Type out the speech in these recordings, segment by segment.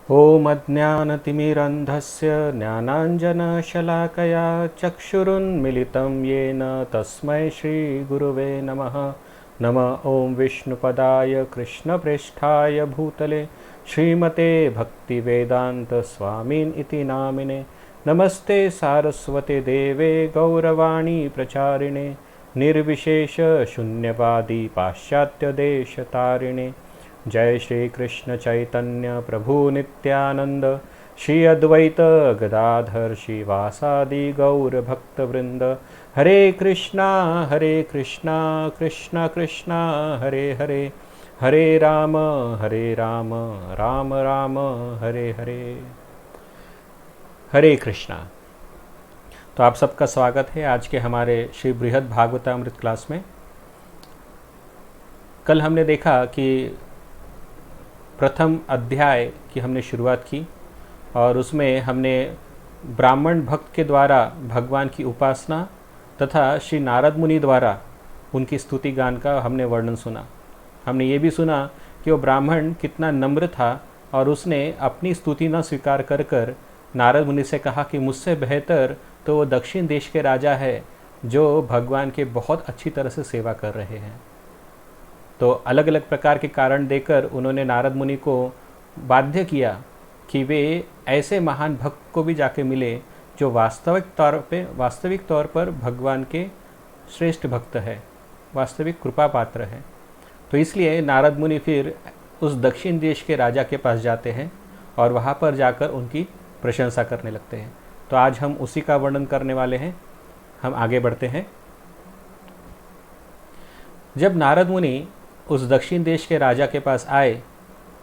ॐ अज्ञानतिमिरन्धस्य ज्ञानाञ्जनशलाकया चक्षुरुन्मिलितं येन तस्मै श्रीगुरुवे नमः। नमः ॐ विष्णुपदाय कृष्णप्रेष्ठाय भूतले श्रीमते भक्तिवेदान्तस्वामिन् इति नामिने। नमस्ते सारस्वते देवे गौरवाणी प्रचारिणे निर्विशेष शून्यवादी पाश्चात्यदेशतारिणे। जय श्री कृष्ण चैतन्य प्रभु नित्यानंद श्री अद्वैत गदाधर श्रीवासादि गौर भक्तवृंद। हरे कृष्णा कृष्णा कृष्णा हरे हरे, हरे राम राम राम हरे हरे। हरे कृष्णा। तो आप सबका स्वागत है आज के हमारे श्री बृहद भागवतामृत क्लास में। कल हमने देखा कि प्रथम अध्याय की हमने शुरुआत की और उसमें हमने ब्राह्मण भक्त के द्वारा भगवान की उपासना तथा श्री नारद मुनि द्वारा उनकी स्तुति गान का हमने वर्णन सुना। हमने ये भी सुना कि वो ब्राह्मण कितना नम्र था और उसने अपनी स्तुति न स्वीकार कर कर नारद मुनि से कहा कि मुझसे बेहतर तो वो दक्षिण देश के राजा है जो भगवान के बहुत अच्छी तरह से सेवा कर रहे हैं। तो अलग अलग प्रकार के कारण देकर उन्होंने नारद मुनि को बाध्य किया कि वे ऐसे महान भक्त को भी जाके मिले जो वास्तविक तौर पर भगवान के श्रेष्ठ भक्त है, वास्तविक कृपा पात्र है। तो इसलिए नारद मुनि फिर उस दक्षिण देश के राजा के पास जाते हैं और वहाँ पर जाकर उनकी प्रशंसा करने लगते हैं। तो आज हम उसी का वर्णन करने वाले हैं। हम आगे बढ़ते हैं। जब नारद मुनि उस दक्षिण देश के राजा के पास आए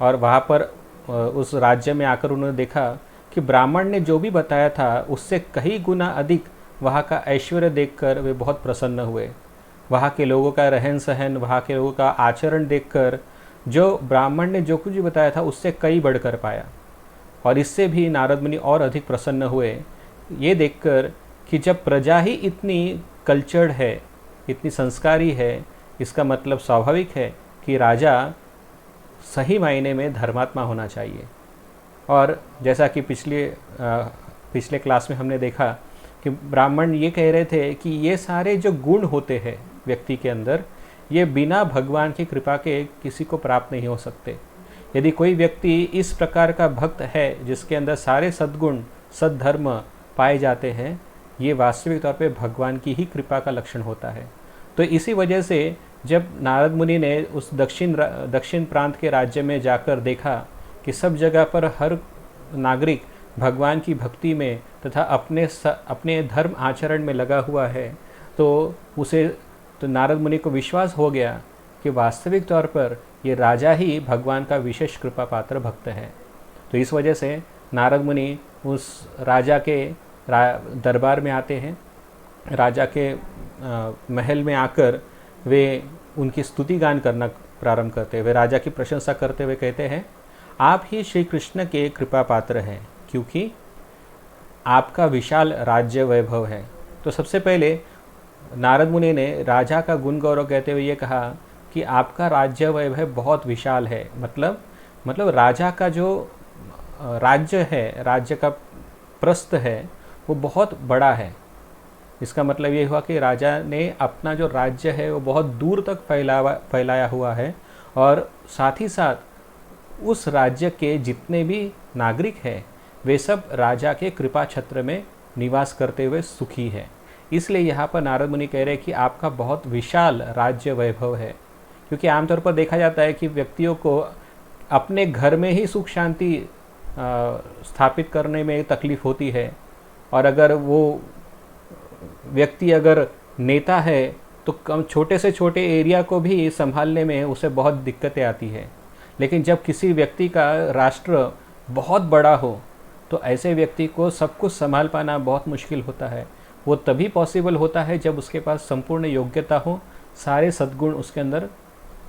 और वहाँ पर उस राज्य में आकर उन्होंने देखा कि ब्राह्मण ने जो भी बताया था उससे कई गुना अधिक वहाँ का ऐश्वर्य देखकर वे बहुत प्रसन्न हुए। वहाँ के लोगों का रहन सहन, वहाँ के लोगों का आचरण देखकर जो ब्राह्मण ने जो कुछ भी बताया था उससे कई बढ़कर पाया। और इससे भी नारद मुनि और अधिक प्रसन्न हुए ये देखकर कि जब प्रजा ही इतनी कल्चर्ड है, इतनी संस्कारी है, इसका मतलब स्वाभाविक है कि राजा सही मायने में धर्मात्मा होना चाहिए। और जैसा कि पिछले क्लास में हमने देखा कि ब्राह्मण ये कह रहे थे कि ये सारे जो गुण होते हैं व्यक्ति के अंदर, ये बिना भगवान की कृपा के किसी को प्राप्त नहीं हो सकते। यदि कोई व्यक्ति इस प्रकार का भक्त है जिसके अंदर सारे सद्गुण सद्धर्म पाए जाते हैं, ये वास्तविक तौर पे भगवान की ही कृपा का लक्षण होता है। तो इसी वजह से जब नारद मुनि ने उस दक्षिण प्रांत के राज्य में जाकर देखा कि सब जगह पर हर नागरिक भगवान की भक्ति में तथा अपने धर्म आचरण में लगा हुआ है, तो नारद मुनि को विश्वास हो गया कि वास्तविक तौर पर ये राजा ही भगवान का विशेष कृपा पात्र भक्त है। तो इस वजह से नारद मुनि उस राजा के दरबार में आते हैं। राजा के महल में आकर वे उनकी स्तुति गान करना प्रारंभ करते हैं। वे राजा की प्रशंसा करते हुए कहते हैं, आप ही श्री कृष्ण के कृपा पात्र हैं क्योंकि आपका विशाल राज्य वैभव है। तो सबसे पहले नारद मुनि ने राजा का गुण गौरव कहते हुए ये कहा कि आपका राज्य वैभव बहुत विशाल है। मतलब राजा का जो राज्य है, राज्य का प्रस्थ है, वो बहुत बड़ा है। इसका मतलब ये हुआ कि राजा ने अपना जो राज्य है वो बहुत दूर तक फैलाया हुआ है और साथ ही साथ उस राज्य के जितने भी नागरिक हैं वे सब राजा के कृपा छत्र में निवास करते हुए सुखी है। इसलिए यहाँ पर नारद मुनि कह रहे हैं कि आपका बहुत विशाल राज्य वैभव है। क्योंकि आमतौर पर देखा जाता है कि व्यक्तियों को अपने घर में ही सुख शांति स्थापित करने में तकलीफ़ होती है, और अगर वो व्यक्ति अगर नेता है तो कम छोटे से छोटे एरिया को भी संभालने में उसे बहुत दिक्कतें आती है। लेकिन जब किसी व्यक्ति का राष्ट्र बहुत बड़ा हो तो ऐसे व्यक्ति को सब कुछ संभाल पाना बहुत मुश्किल होता है। वो तभी पॉसिबल होता है जब उसके पास संपूर्ण योग्यता हो, सारे सद्गुण उसके अंदर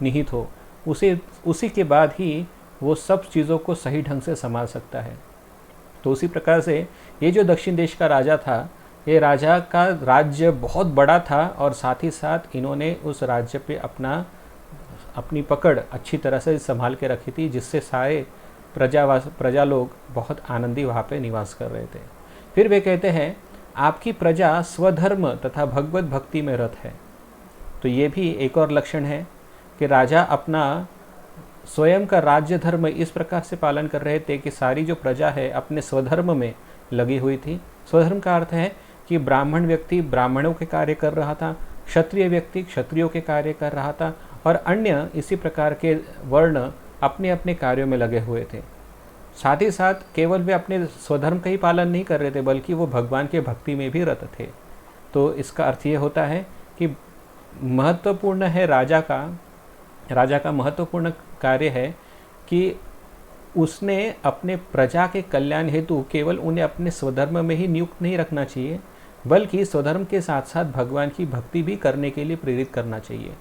निहित हो। उसी के बाद ही वो सब चीज़ों को सही ढंग से संभाल सकता है। तो उसी प्रकार से ये जो दक्षिण देश का राजा था, ये राजा का राज्य बहुत बड़ा था और साथ ही साथ इन्होंने उस राज्य पे अपनी पकड़ अच्छी तरह से संभाल के रखी थी, जिससे सारे प्रजा लोग बहुत आनंदी वहाँ पे निवास कर रहे थे। फिर वे कहते हैं आपकी प्रजा स्वधर्म तथा भगवत भक्ति में रत है। तो ये भी एक और लक्षण है कि राजा अपना स्वयं का राज्य धर्म इस प्रकार से पालन कर रहे थे कि सारी जो प्रजा है अपने स्वधर्म में लगी हुई थी। स्वधर्म का अर्थ है कि ब्राह्मण व्यक्ति ब्राह्मणों के कार्य कर रहा था, क्षत्रिय व्यक्ति क्षत्रियों के कार्य कर रहा था, और अन्य इसी प्रकार के वर्ण अपने अपने कार्यों में लगे हुए थे। साथ ही साथ केवल वे अपने स्वधर्म का ही पालन नहीं कर रहे थे, बल्कि वो भगवान के भक्ति में भी रत थे। तो इसका अर्थ ये होता है कि महत्वपूर्ण है राजा का महत्वपूर्ण कार्य है कि उसने अपने प्रजा के कल्याण हेतु केवल उन्हें अपने स्वधर्म में ही नियुक्त नहीं रखना चाहिए, बल्कि स्वधर्म के साथ साथ भगवान की भक्ति भी करने के लिए प्रेरित करना चाहिए,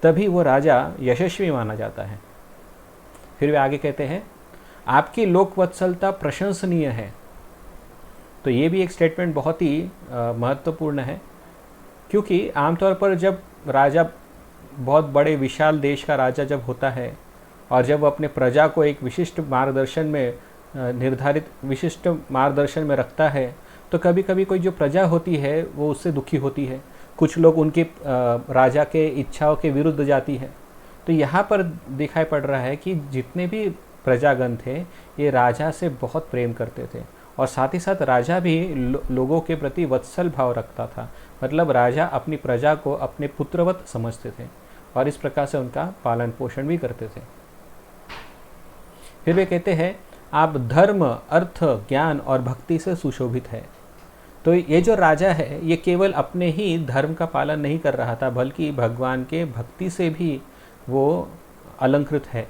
तभी वो राजा यशस्वी माना जाता है। फिर वे आगे कहते हैं आपकी लोकवत्सलता प्रशंसनीय है। तो ये भी एक स्टेटमेंट बहुत ही महत्वपूर्ण है, क्योंकि आमतौर पर जब राजा बहुत बड़े विशाल देश का राजा जब होता है और जब अपने प्रजा को एक विशिष्ट मार्गदर्शन में निर्धारित विशिष्ट मार्गदर्शन में रखता है, तो कभी कभी कोई जो प्रजा होती है वो उससे दुखी होती है, कुछ लोग उनके राजा के इच्छाओं के विरुद्ध जाती है। तो यहाँ पर दिखाई पड़ रहा है कि जितने भी प्रजागण थे ये राजा से बहुत प्रेम करते थे, और साथ ही साथ राजा भी लोगों के प्रति वत्सल भाव रखता था। मतलब राजा अपनी प्रजा को अपने पुत्रवत समझते थे और इस प्रकार से उनका पालन पोषण भी करते थे। फिर वे कहते हैं आप धर्म अर्थ ज्ञान और भक्ति से सुशोभित है। तो ये जो राजा है ये केवल अपने ही धर्म का पालन नहीं कर रहा था, बल्कि भगवान के भक्ति से भी वो अलंकृत है।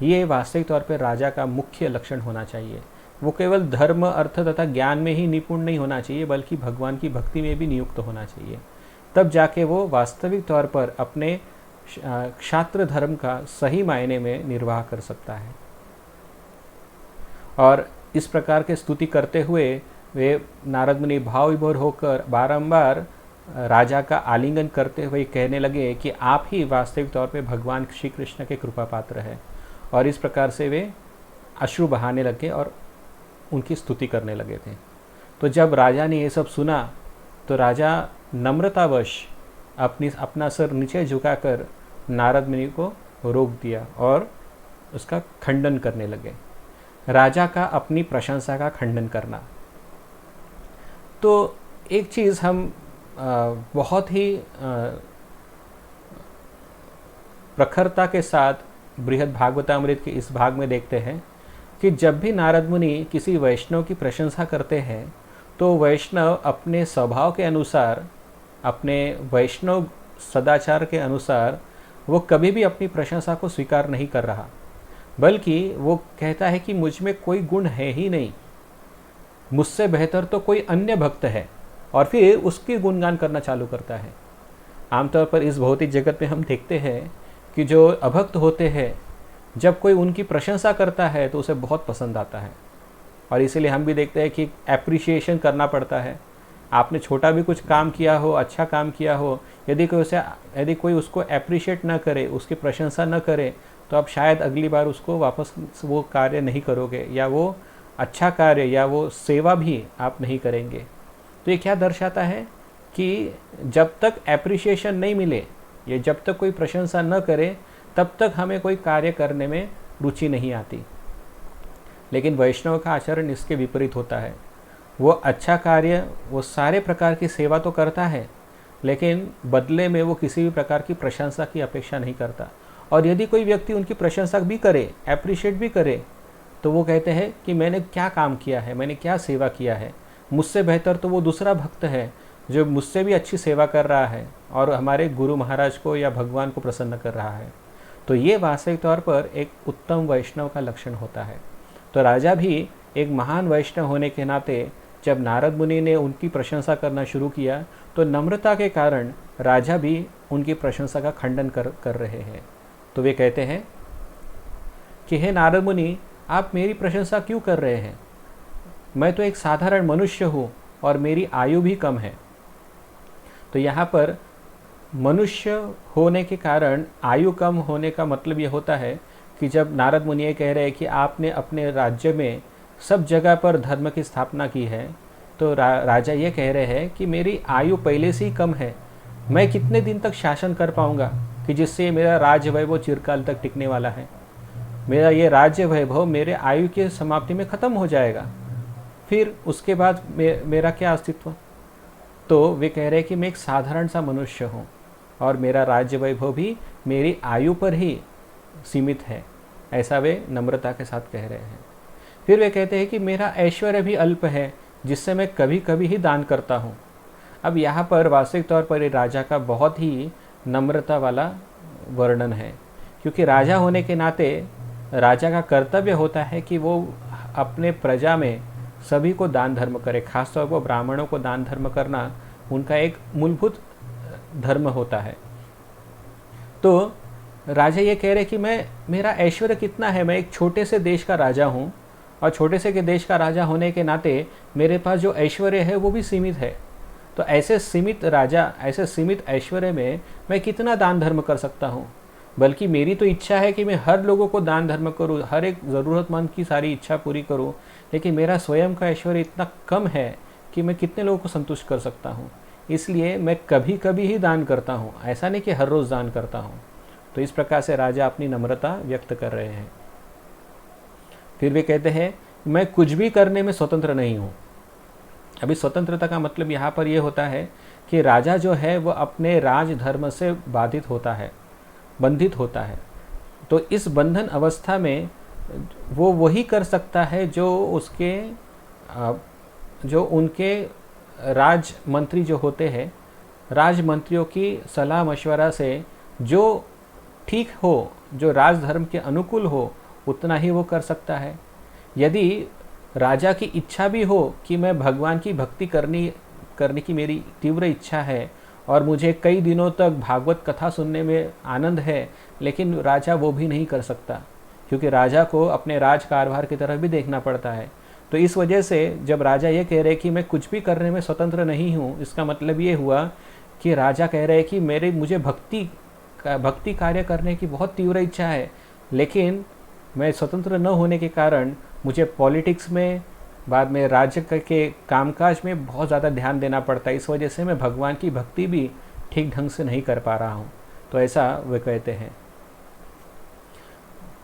ये वास्तविक तौर पर राजा का मुख्य लक्षण होना चाहिए। वो केवल धर्म अर्थ तथा ज्ञान में ही निपुण नहीं होना चाहिए, बल्कि भगवान की भक्ति में भी नियुक्त होना चाहिए। तब जाके वो वास्तविक तौर पर अपने क्षात्र धर्म का सही मायने में निर्वाह कर सकता है। और इस प्रकार के स्तुति करते हुए वे नारद मुनि भाव विभोर होकर बारंबार राजा का आलिंगन करते हुए कहने लगे कि आप ही वास्तविक तौर पे भगवान श्री कृष्ण के कृपा पात्र है। और इस प्रकार से वे अश्रु बहाने लगे और उनकी स्तुति करने लगे थे। तो जब राजा ने ये सब सुना तो राजा नम्रतावश अपना सर नीचे झुकाकर नारद मुनि को रोक दिया और उसका खंडन करने लगे। राजा का अपनी प्रशंसा का खंडन करना। तो एक चीज़ हम बहुत ही प्रखरता के साथ बृहद भागवतामृत के इस भाग में देखते हैं कि जब भी नारद मुनि किसी वैष्णव की प्रशंसा करते हैं तो वैष्णव अपने स्वभाव के अनुसार, अपने वैष्णव सदाचार के अनुसार वो कभी भी अपनी प्रशंसा को स्वीकार नहीं कर रहा, बल्कि वो कहता है कि मुझ में कोई गुण है ही नहीं, मुझसे बेहतर तो कोई अन्य भक्त है, और फिर उसकी गुणगान करना चालू करता है। आमतौर पर इस भौतिक जगत में हम देखते हैं कि जो अभक्त होते हैं जब कोई उनकी प्रशंसा करता है तो उसे बहुत पसंद आता है, और इसीलिए हम भी देखते हैं कि एप्रिशिएशन करना पड़ता है। आपने छोटा भी कुछ काम किया हो, अच्छा काम किया हो, यदि कोई उसको एप्रिशिएट ना करे, उसकी प्रशंसा न करे, तो आप शायद अगली बार उसको वापस वो कार्य नहीं करोगे, या वो अच्छा कार्य या वो सेवा भी आप नहीं करेंगे। तो ये क्या दर्शाता है कि जब तक एप्रिशिएशन नहीं मिले, ये जब तक कोई प्रशंसा न करे, तब तक हमें कोई कार्य करने में रुचि नहीं आती। लेकिन वैष्णव का आचरण इसके विपरीत होता है। वो अच्छा कार्य, वो सारे प्रकार की सेवा तो करता है, लेकिन बदले में वो किसी भी प्रकार की प्रशंसा की अपेक्षा नहीं करता। और यदि कोई व्यक्ति उनकी प्रशंसा भी करे, एप्रिशिएट भी करे, तो वो कहते हैं कि मैंने क्या काम किया है, मैंने क्या सेवा किया है, मुझसे बेहतर तो वो दूसरा भक्त है जो मुझसे भी अच्छी सेवा कर रहा है और हमारे गुरु महाराज को या भगवान को प्रसन्न कर रहा है। तो ये वास्तविक तौर पर एक उत्तम वैष्णव का लक्षण होता है। तो राजा भी एक महान वैष्णव होने के नाते जब नारद मुनि ने उनकी प्रशंसा करना शुरू किया तो नम्रता के कारण राजा भी उनकी प्रशंसा का खंडन कर रहे हैं। तो वे कहते हैं कि हे नारद मुनि, आप मेरी प्रशंसा क्यों कर रहे हैं? मैं तो एक साधारण मनुष्य हूँ और मेरी आयु भी कम है। तो यहाँ पर मनुष्य होने के कारण आयु कम होने का मतलब ये होता है कि जब नारद मुनि ये कह रहे हैं कि आपने अपने राज्य में सब जगह पर धर्म की स्थापना की है, तो राजा ये कह रहे हैं कि मेरी आयु पहले से ही कम है, मैं कितने दिन तक शासन कर पाऊंगा कि जिससे मेरा राज्य वैभव चिरकाल तक टिकने वाला है। मेरा ये राज्य वैभव मेरे आयु की समाप्ति में ख़त्म हो जाएगा, फिर उसके बाद मेरा क्या अस्तित्व। तो वे कह रहे हैं कि मैं एक साधारण सा मनुष्य हूँ और मेरा राज्य वैभव भी मेरी आयु पर ही सीमित है, ऐसा वे नम्रता के साथ कह रहे हैं। फिर वे कहते हैं कि मेरा ऐश्वर्य भी अल्प है, जिससे मैं कभी कभी ही दान करता हूँ। अब यहाँ पर वास्तविक तौर पर राजा का बहुत ही नम्रता वाला वर्णन है, क्योंकि राजा होने के नाते राजा का कर्तव्य होता है कि वो अपने प्रजा में सभी को दान धर्म करे। खासतौर पर ब्राह्मणों को दान धर्म करना उनका एक मूलभूत धर्म होता है। तो राजा ये कह रहे कि मेरा ऐश्वर्य कितना है, मैं एक छोटे से देश का राजा हूँ और छोटे से के देश का राजा होने के नाते मेरे पास जो ऐश्वर्य है वो भी सीमित है। तो ऐसे सीमित राजा, ऐसे सीमित ऐश्वर्य में मैं कितना दान धर्म कर सकता हूँ। बल्कि मेरी तो इच्छा है कि मैं हर लोगों को दान धर्म करूँ, हर एक ज़रूरतमंद की सारी इच्छा पूरी करूँ, लेकिन मेरा स्वयं का ऐश्वर्य इतना कम है कि मैं कितने लोगों को संतुष्ट कर सकता हूँ। इसलिए मैं कभी कभी ही दान करता हूँ, ऐसा नहीं कि हर रोज़ दान करता हूँ। तो इस प्रकार से राजा अपनी नम्रता व्यक्त कर रहे हैं। फिर वे कहते हैं मैं कुछ भी करने में स्वतंत्र नहीं हूँ। अभी स्वतंत्रता का मतलब यहाँ पर यह होता है कि राजा जो है वो अपने राज धर्म से बाधित होता है, बंधित होता है। तो इस बंधन अवस्था में वो वही कर सकता है जो उनके राज मंत्री जो होते हैं, राज मंत्रियों की सलाह मशवरा से जो ठीक हो, जो राजधर्म के अनुकूल हो, उतना ही वो कर सकता है। यदि राजा की इच्छा भी हो कि मैं भगवान की भक्ति करने की मेरी तीव्र इच्छा है और मुझे कई दिनों तक भागवत कथा सुनने में आनंद है, लेकिन राजा वो भी नहीं कर सकता, क्योंकि राजा को अपने राज कारभार की तरफ भी देखना पड़ता है। तो इस वजह से जब राजा ये कह रहे कि मैं कुछ भी करने में स्वतंत्र नहीं हूँ, इसका मतलब ये हुआ कि राजा कह रहे कि मुझे भक्ति कार्य करने की बहुत तीव्र इच्छा है, लेकिन मैं स्वतंत्र न होने के कारण मुझे पॉलिटिक्स में, बाद में राज्य के कामकाज में बहुत ज़्यादा ध्यान देना पड़ता है। इस वजह से मैं भगवान की भक्ति भी ठीक ढंग से नहीं कर पा रहा हूँ। तो ऐसा वे कहते हैं।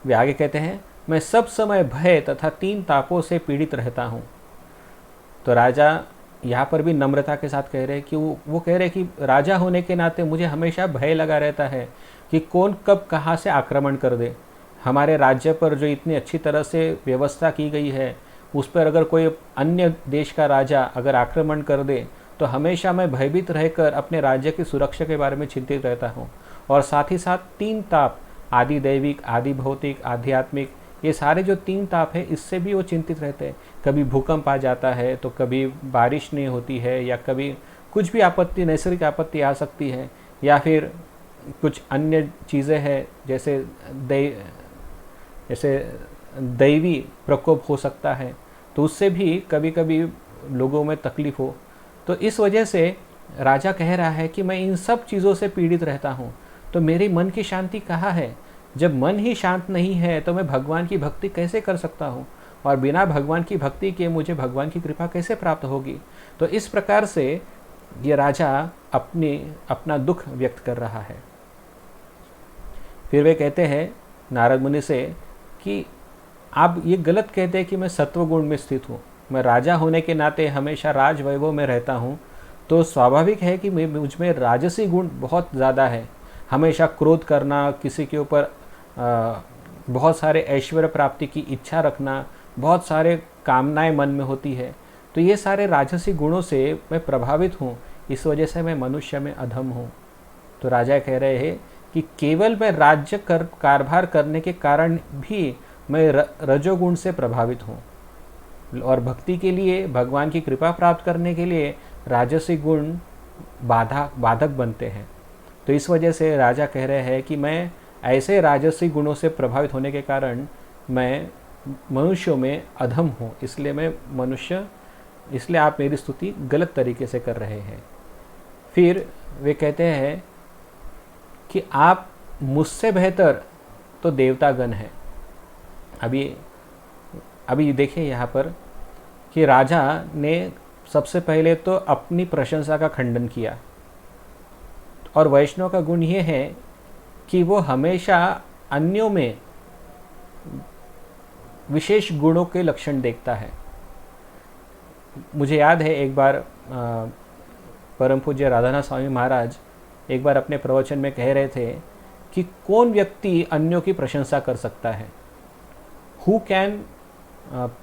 वे आगे कहते हैं मैं सब समय भय तथा 3 तापों से पीड़ित रहता हूँ। तो राजा यहाँ पर भी नम्रता के साथ कह रहे हैं कि वो कह रहे हैं कि राजा होने के नाते मुझे हमेशा भय लगा रहता है कि कौन कब कहाँ से आक्रमण कर दे। हमारे राज्य पर जो इतनी अच्छी तरह से व्यवस्था की गई है, उस पर अगर कोई अन्य देश का राजा अगर आक्रमण कर दे, तो हमेशा मैं भयभीत रहकर अपने राज्य की सुरक्षा के बारे में चिंतित रहता हूँ। और साथ ही साथ 3 ताप, आदि दैविक, आदि भौतिक, आध्यात्मिक, ये सारे जो 3 ताप है, इससे भी वो चिंतित रहते हैं। कभी भूकंप आ जाता है, तो कभी बारिश नहीं होती है, या कभी कुछ भी आपत्ति, नैसर्गिक आपत्ति आ सकती है, या फिर कुछ अन्य चीज़ें हैं जैसे दैवी प्रकोप हो सकता है, तो उससे भी कभी कभी लोगों में तकलीफ हो। तो इस वजह से राजा कह रहा है कि मैं इन सब चीज़ों से पीड़ित रहता हूँ। तो मेरे मन की शांति कहाँ है? जब मन ही शांत नहीं है तो मैं भगवान की भक्ति कैसे कर सकता हूँ, और बिना भगवान की भक्ति के मुझे भगवान की कृपा कैसे प्राप्त होगी। तो इस प्रकार से ये राजा अपना दुख व्यक्त कर रहा है। फिर वे कहते हैं नारद मुनि से कि आप ये गलत कहते हैं कि मैं सत्वगुण में स्थित हूँ। मैं राजा होने के नाते हमेशा राज वैभव में रहता हूँ, तो स्वाभाविक है कि मुझ में राजसी गुण बहुत ज़्यादा है। हमेशा क्रोध करना, किसी के ऊपर बहुत सारे ऐश्वर्य प्राप्ति की इच्छा रखना, बहुत सारे कामनाएं मन में होती है। तो ये सारे राजसी गुणों से मैं प्रभावित हूँ, इस वजह से मैं मनुष्य में अधम हूँ। तो राजा कह रहे हैं कि केवल मैं राज्य कारभार करने के कारण भी मैं रजोगुण से प्रभावित हूँ, और भक्ति के लिए, भगवान की कृपा प्राप्त करने के लिए राजसी गुण बाधक बनते हैं। तो इस वजह से राजा कह रहे हैं कि मैं ऐसे राजसी गुणों से प्रभावित होने के कारण मैं मनुष्यों में अधम हूँ, इसलिए आप मेरी स्तुति गलत तरीके से कर रहे हैं। फिर वे कहते हैं कि आप मुझसे बेहतर तो देवतागण हैं, अभी अभी देखिए यहाँ पर कि राजा ने सबसे पहले तो अपनी प्रशंसा का खंडन किया, और वैष्णव का गुण ये है कि वो हमेशा अन्यों में विशेष गुणों के लक्षण देखता है। मुझे याद है एक बार परम पूज्य राधानाथ स्वामी महाराज एक बार अपने प्रवचन में कह रहे थे कि कौन व्यक्ति अन्यों की प्रशंसा कर सकता है, हु कैन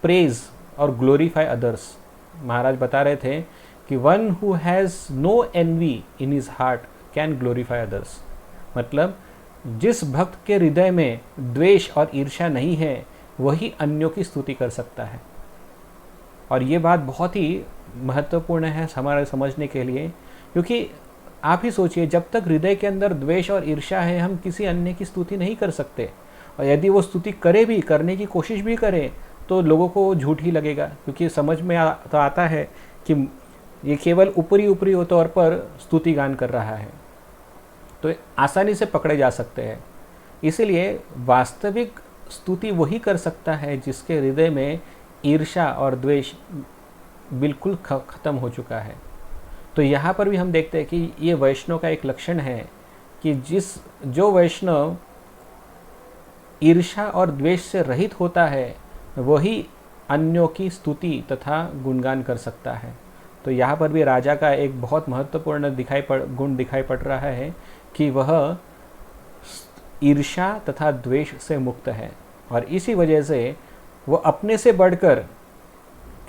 प्रेज और ग्लोरीफाई अदर्स। महाराज बता रहे थे कि one who has no envy in his heart can glorify others. मतलब जिस भक्त के हृदय में द्वेष और ईर्ष्या नहीं है वही अन्यों की स्तुति कर सकता है। और ये बात बहुत ही महत्वपूर्ण है हमारे समझने के लिए, क्योंकि आप ही सोचिए, जब तक हृदय के अंदर द्वेष और ईर्ष्या है हम किसी अन्य की स्तुति नहीं कर सकते, और यदि वो स्तुति करे भी, करने की कोशिश भी करे, तो लोगों को झूठ ही लगेगा, क्योंकि समझ में तो आता है कि ये केवल ऊपरी तौर पर स्तुति गान कर रहा है, तो आसानी से पकड़े जा सकते हैं। इसलिए वास्तविक स्तुति वही कर सकता है जिसके हृदय में ईर्ष्या और द्वेष बिल्कुल ख़त्म हो चुका है। तो यहाँ पर भी हम देखते हैं कि ये वैष्णव का एक लक्षण है कि जो वैष्णव ईर्ष्या और द्वेष से रहित होता है वही अन्यों की स्तुति तथा गुणगान कर सकता है। तो यहाँ पर भी राजा का एक बहुत महत्वपूर्ण गुण दिखाई पड़ रहा है कि वह ईर्ष्या तथा द्वेष से मुक्त है, और इसी वजह से वो अपने से बढ़कर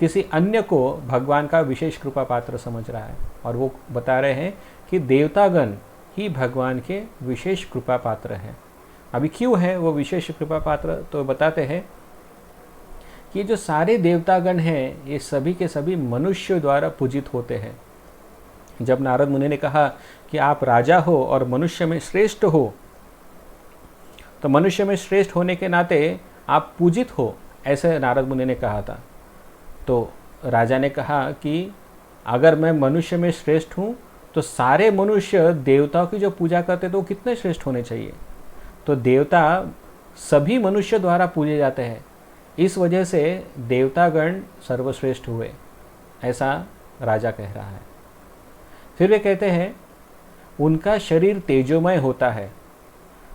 किसी अन्य को भगवान का विशेष कृपा पात्र समझ रहा है। और वो बता रहे हैं कि देवतागण ही भगवान के विशेष कृपा पात्र हैं। अभी क्यों है वो विशेष कृपा पात्र, तो बताते हैं कि जो सारे देवतागण हैं ये सभी के सभी मनुष्य द्वारा पूजित होते हैं। जब नारद मुनि ने कहा कि आप राजा हो और मनुष्य में श्रेष्ठ हो, तो मनुष्य में श्रेष्ठ होने के नाते आप पूजित हो, ऐसे नारद मुनि ने कहा था। तो राजा ने कहा कि अगर मैं मनुष्य में श्रेष्ठ हूँ तो सारे मनुष्य देवताओं की जो पूजा करते तो वो कितने श्रेष्ठ होने चाहिए। तो देवता सभी मनुष्य द्वारा पूजे जाते हैं, इस वजह से देवतागण सर्वश्रेष्ठ हुए, ऐसा राजा कह रहा है। फिर वे कहते हैं उनका शरीर तेजोमय होता है।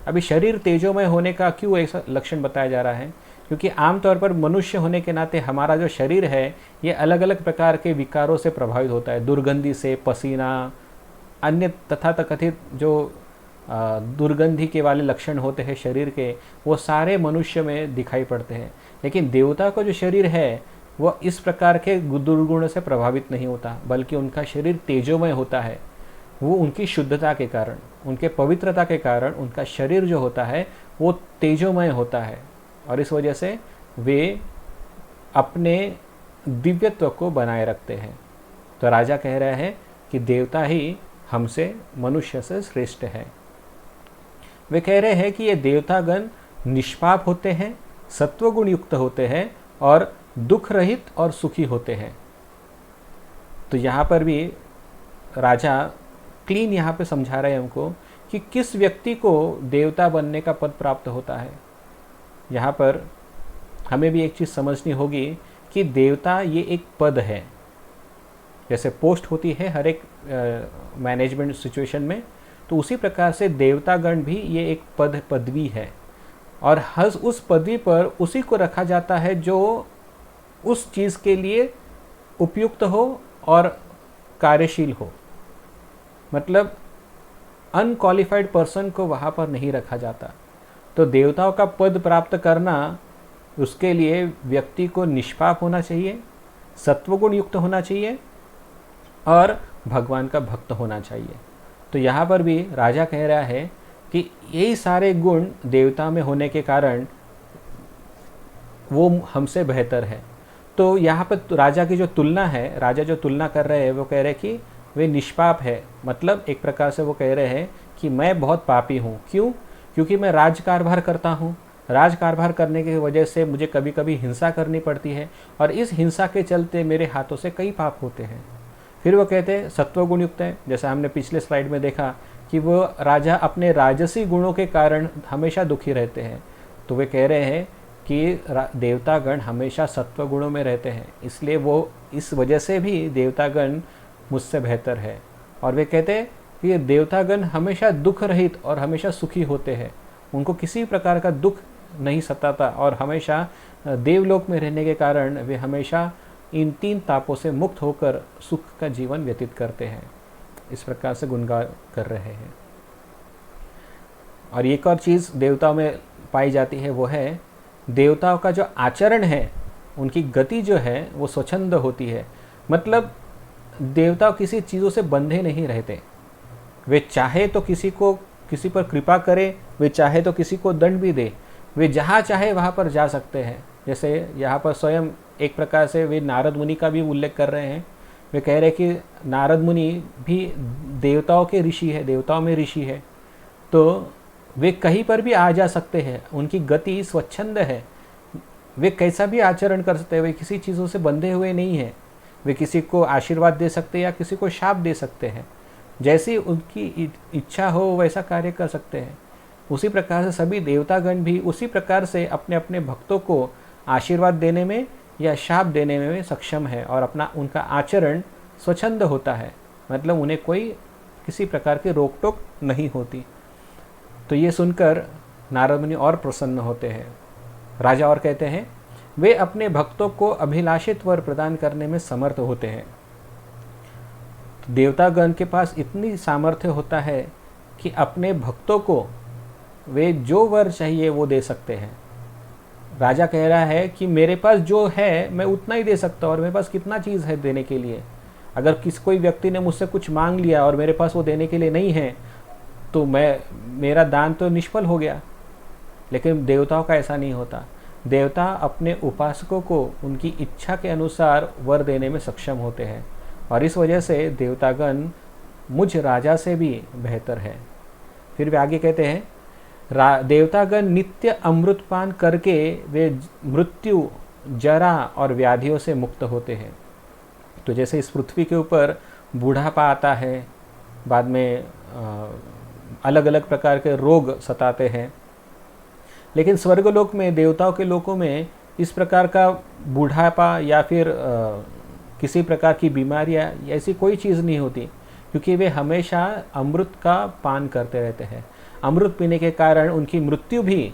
अभी शरीर तेजोमय होने का क्यों ऐसा लक्षण बताया जा रहा है, क्योंकि आमतौर पर मनुष्य होने के नाते हमारा जो शरीर है ये अलग अलग प्रकार के विकारों से प्रभावित होता है, दुर्गंधी से, पसीना, अन्य तथाकथित जो दुर्गंधी के वाले लक्षण होते हैं शरीर के, वो सारे मनुष्य में दिखाई पड़ते हैं। लेकिन देवता का जो शरीर है वह इस प्रकार के दुर्गुणों से प्रभावित नहीं होता, बल्कि उनका शरीर तेजोमय होता है। वो उनकी शुद्धता के कारण, उनके पवित्रता के कारण उनका शरीर जो होता है वो तेजोमय होता है, और इस वजह से वे अपने दिव्यत्व को बनाए रखते हैं। तो राजा कह रहे हैं कि देवता ही हमसे, मनुष्य से श्रेष्ठ है। वे कह रहे हैं कि ये देवतागण निष्पाप होते हैं, सत्वगुण युक्त होते हैं और दुख रहित और सुखी होते हैं। तो यहाँ पर भी राजा क्लीन यहाँ पे समझा रहे हैं हमको कि किस व्यक्ति को देवता बनने का पद प्राप्त होता है। यहाँ पर हमें भी एक चीज़ समझनी होगी कि देवता ये एक पद है, जैसे पोस्ट होती है हर एक मैनेजमेंट सिचुएशन में, तो उसी प्रकार से देवतागण भी ये एक पदवी है, और हर उस पदवी पर उसी को रखा जाता है जो उस चीज़ के लिए उपयुक्त हो और कार्यशील हो। मतलब अनक्वालिफाइड पर्सन को वहाँ पर नहीं रखा जाता। तो देवताओं का पद प्राप्त करना, उसके लिए व्यक्ति को निष्पाप होना चाहिए, सत्वगुण युक्त होना चाहिए और भगवान का भक्त होना चाहिए। तो यहाँ पर भी राजा कह रहा है कि यही सारे गुण देवता में होने के कारण वो हमसे बेहतर है। तो यहाँ पर राजा की जो तुलना है, राजा जो तुलना कर रहे हैं वो कह रहे हैं कि वे निष्पाप है। मतलब एक प्रकार से वो कह रहे हैं कि मैं बहुत पापी हूँ। क्यों? क्योंकि मैं राज कारभार करता हूँ। राज कारभार करने की वजह से मुझे कभी कभी हिंसा करनी पड़ती है, और इस हिंसा के चलते मेरे हाथों से कई पाप होते हैं। फिर वो कहते हैं सत्वगुण युक्त है, जैसा हमने पिछले स्लाइड में देखा कि वो राजा अपने राजसी गुणों के कारण हमेशा दुखी रहते हैं। तो वे कह रहे हैं कि देवतागण हमेशा सत्व गुणों में रहते हैं, इसलिए वो इस वजह से भी देवतागण मुझसे बेहतर है। और वे कहते हैं कि देवतागण हमेशा दुख रहित और हमेशा सुखी होते हैं, उनको किसी प्रकार का दुख नहीं सताता और हमेशा देवलोक में रहने के कारण वे हमेशा इन 3 तापों से मुक्त होकर सुख का जीवन व्यतीत करते हैं। इस प्रकार से गुणगान कर रहे हैं। और एक और चीज़ देवताओं में पाई जाती है, वो है देवताओं का जो आचरण है, उनकी गति जो है वो स्वच्छंद होती है। मतलब देवता किसी चीज़ों से बंधे नहीं रहते। वे चाहे तो किसी पर कृपा करें, वे चाहे तो किसी को दंड भी दे, वे जहाँ चाहे वहाँ पर जा सकते हैं। जैसे यहाँ पर स्वयं एक प्रकार से वे नारद मुनि का भी उल्लेख कर रहे हैं। वे कह रहे हैं कि नारद मुनि भी देवताओं के ऋषि है, देवताओं में ऋषि है, तो वे कहीं पर भी आ जा सकते हैं, उनकी गति स्वच्छंद है, वे कैसा भी आचरण कर सकते हैं, वे किसी चीज़ों से बंधे हुए नहीं हैं। वे किसी को आशीर्वाद दे सकते हैं या किसी को शाप दे सकते हैं, जैसी उनकी इच्छा हो वैसा कार्य कर सकते हैं। उसी प्रकार से सभी देवतागण भी उसी प्रकार से अपने अपने भक्तों को आशीर्वाद देने में या शाप देने में सक्षम है और उनका आचरण स्वच्छंद होता है, मतलब उन्हें कोई किसी प्रकार की रोक टोक नहीं होती। तो ये सुनकर नारद मुनि और प्रसन्न होते हैं। राजा और कहते हैं, वे अपने भक्तों को अभिलाषित वर प्रदान करने में समर्थ होते हैं। तो देवतागण के पास इतनी सामर्थ्य होता है कि अपने भक्तों को वे जो वर चाहिए वो दे सकते हैं। राजा कह रहा है कि मेरे पास जो है मैं उतना ही दे सकता हूँ, और मेरे पास कितना चीज़ है देने के लिए। अगर कोई व्यक्ति ने मुझसे कुछ मांग लिया और मेरे पास वो देने के लिए नहीं है, तो मेरा दान तो निष्फल हो गया। लेकिन देवताओं का ऐसा नहीं होता। देवता अपने उपासकों को उनकी इच्छा के अनुसार वर देने में सक्षम होते हैं, और इस वजह से देवतागण मुझ राजा से भी बेहतर है। फिर वे आगे कहते हैं, देवतागण नित्य अमृतपान करके वे मृत्यु, जरा और व्याधियों से मुक्त होते हैं। तो जैसे इस पृथ्वी के ऊपर बूढ़ापा आता है, बाद में अलग अलग प्रकार के रोग सताते हैं, लेकिन स्वर्गलोक में, देवताओं के लोकों में इस प्रकार का बूढ़ापा या फिर किसी प्रकार की बीमारियां ऐसी कोई चीज़ नहीं होती, क्योंकि वे हमेशा अमृत का पान करते रहते हैं। अमृत पीने के कारण उनकी मृत्यु भी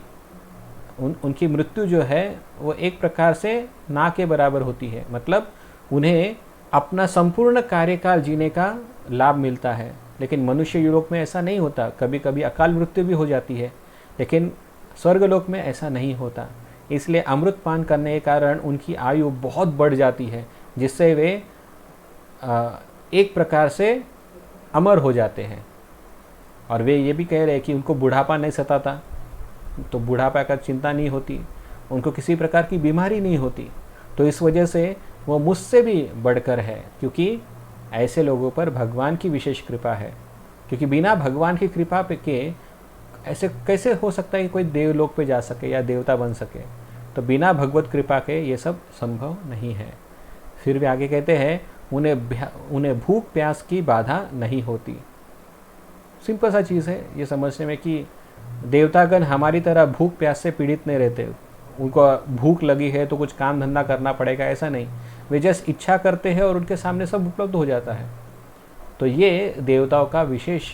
उनकी मृत्यु जो है वो एक प्रकार से ना के बराबर होती है, मतलब उन्हें अपना संपूर्ण कार्यकाल जीने का लाभ मिलता है। लेकिन मनुष्य यूरोप में ऐसा नहीं होता, कभी कभी अकाल मृत्यु भी हो जाती है, लेकिन स्वर्गलोक में ऐसा नहीं होता। इसलिए अमृत पान करने के कारण उनकी आयु बहुत बढ़ जाती है, जिससे वे एक प्रकार से अमर हो जाते हैं। और वे ये भी कह रहे हैं कि उनको बुढ़ापा नहीं सताता, तो बुढ़ापा का चिंता नहीं होती, उनको किसी प्रकार की बीमारी नहीं होती। तो इस वजह से वो मुझसे भी बढ़कर है, क्योंकि ऐसे लोगों पर भगवान की विशेष कृपा है। क्योंकि बिना भगवान की कृपा के ऐसे कैसे हो सकता है कि कोई देवलोक पे जा सके या देवता बन सके। तो बिना भगवत कृपा के ये सब संभव नहीं है। फिर भी आगे कहते हैं, उन्हें भूख प्यास की बाधा नहीं होती। सिंपल सा चीज़ है ये समझने में कि देवतागण हमारी तरह भूख प्यास से पीड़ित नहीं रहते। उनको भूख लगी है तो कुछ काम धंधा करना पड़ेगा, ऐसा नहीं। वे जस्ट इच्छा करते हैं और उनके सामने सब उपलब्ध हो जाता है। तो ये देवताओं का विशेष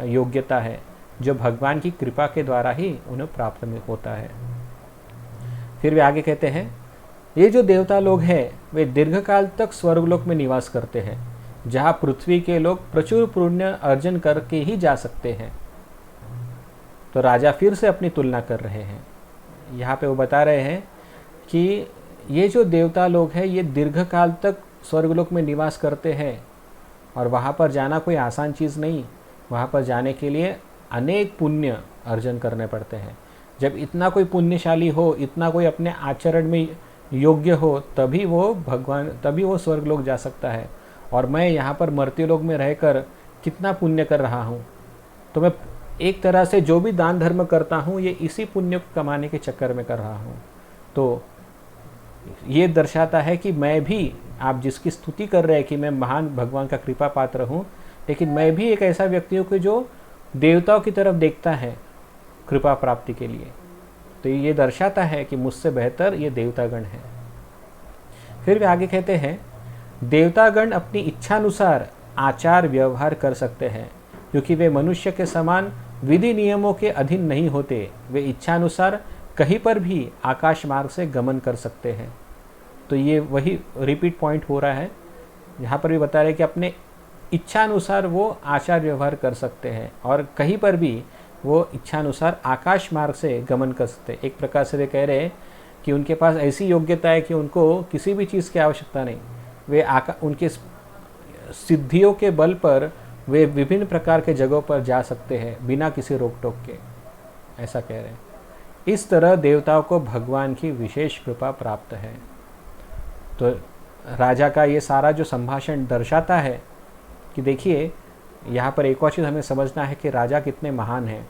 योग्यता है, जो भगवान की कृपा के द्वारा ही उन्हें प्राप्त होता है। फिर वे आगे कहते हैं, ये जो देवता लोग हैं वे दीर्घकाल तक स्वर्गलोक में निवास करते हैं, जहाँ पृथ्वी के लोग प्रचुर पुण्य अर्जन करके ही जा सकते हैं। तो राजा फिर से अपनी तुलना कर रहे हैं। यहाँ पे वो बता रहे हैं कि ये जो देवता लोग हैं ये दीर्घकाल तक स्वर्गलोक में निवास करते हैं, और वहाँ पर जाना कोई आसान चीज़ नहीं। वहाँ पर जाने के लिए अनेक पुण्य अर्जन करने पड़ते हैं। जब इतना कोई पुण्यशाली हो, इतना कोई अपने आचरण में योग्य हो, तभी वो स्वर्गलोक जा सकता है। और मैं यहाँ पर मर्त्यलोक में रहकर कितना पुण्य कर रहा हूँ। तो मैं एक तरह से जो भी दान धर्म करता हूँ ये इसी पुण्य को कमाने के चक्कर में कर रहा हूँ। तो ये दर्शाता है कि मैं भी, आप जिसकी स्तुति कर रहे हैं कि मैं महान भगवान का कृपा पात्र हूँ, लेकिन मैं भी एक ऐसा व्यक्ति हूँ कि जो देवताओं की तरफ देखता है कृपा प्राप्ति के लिए। तो ये दर्शाता है कि मुझसे बेहतर ये देवतागण है। फिर वे आगे कहते हैं, देवतागण अपनी इच्छानुसार आचार व्यवहार कर सकते हैं, क्योंकि वे मनुष्य के समान विधि नियमों के अधीन नहीं होते। वे इच्छानुसार कहीं पर भी आकाश मार्ग से गमन कर सकते हैं। तो ये वही रिपीट पॉइंट हो रहा है, यहाँ पर भी बता रहे कि अपने इच्छानुसार वो आचार व्यवहार कर सकते हैं और कहीं पर भी वो इच्छानुसार आकाश मार्ग से गमन कर सकते हैं। एक प्रकार से वे कह रहे हैं कि उनके पास ऐसी योग्यता है कि उनको किसी भी चीज़ की आवश्यकता नहीं। वे उनके सिद्धियों के बल पर वे विभिन्न प्रकार के जगहों पर जा सकते हैं बिना किसी रोक टोक के, ऐसा कह रहे हैं। इस तरह देवताओं को भगवान की विशेष कृपा प्राप्त है। तो राजा का ये सारा जो संभाषण दर्शाता है कि देखिए, यहाँ पर एक और चीज़ हमें समझना है कि राजा कितने महान हैं।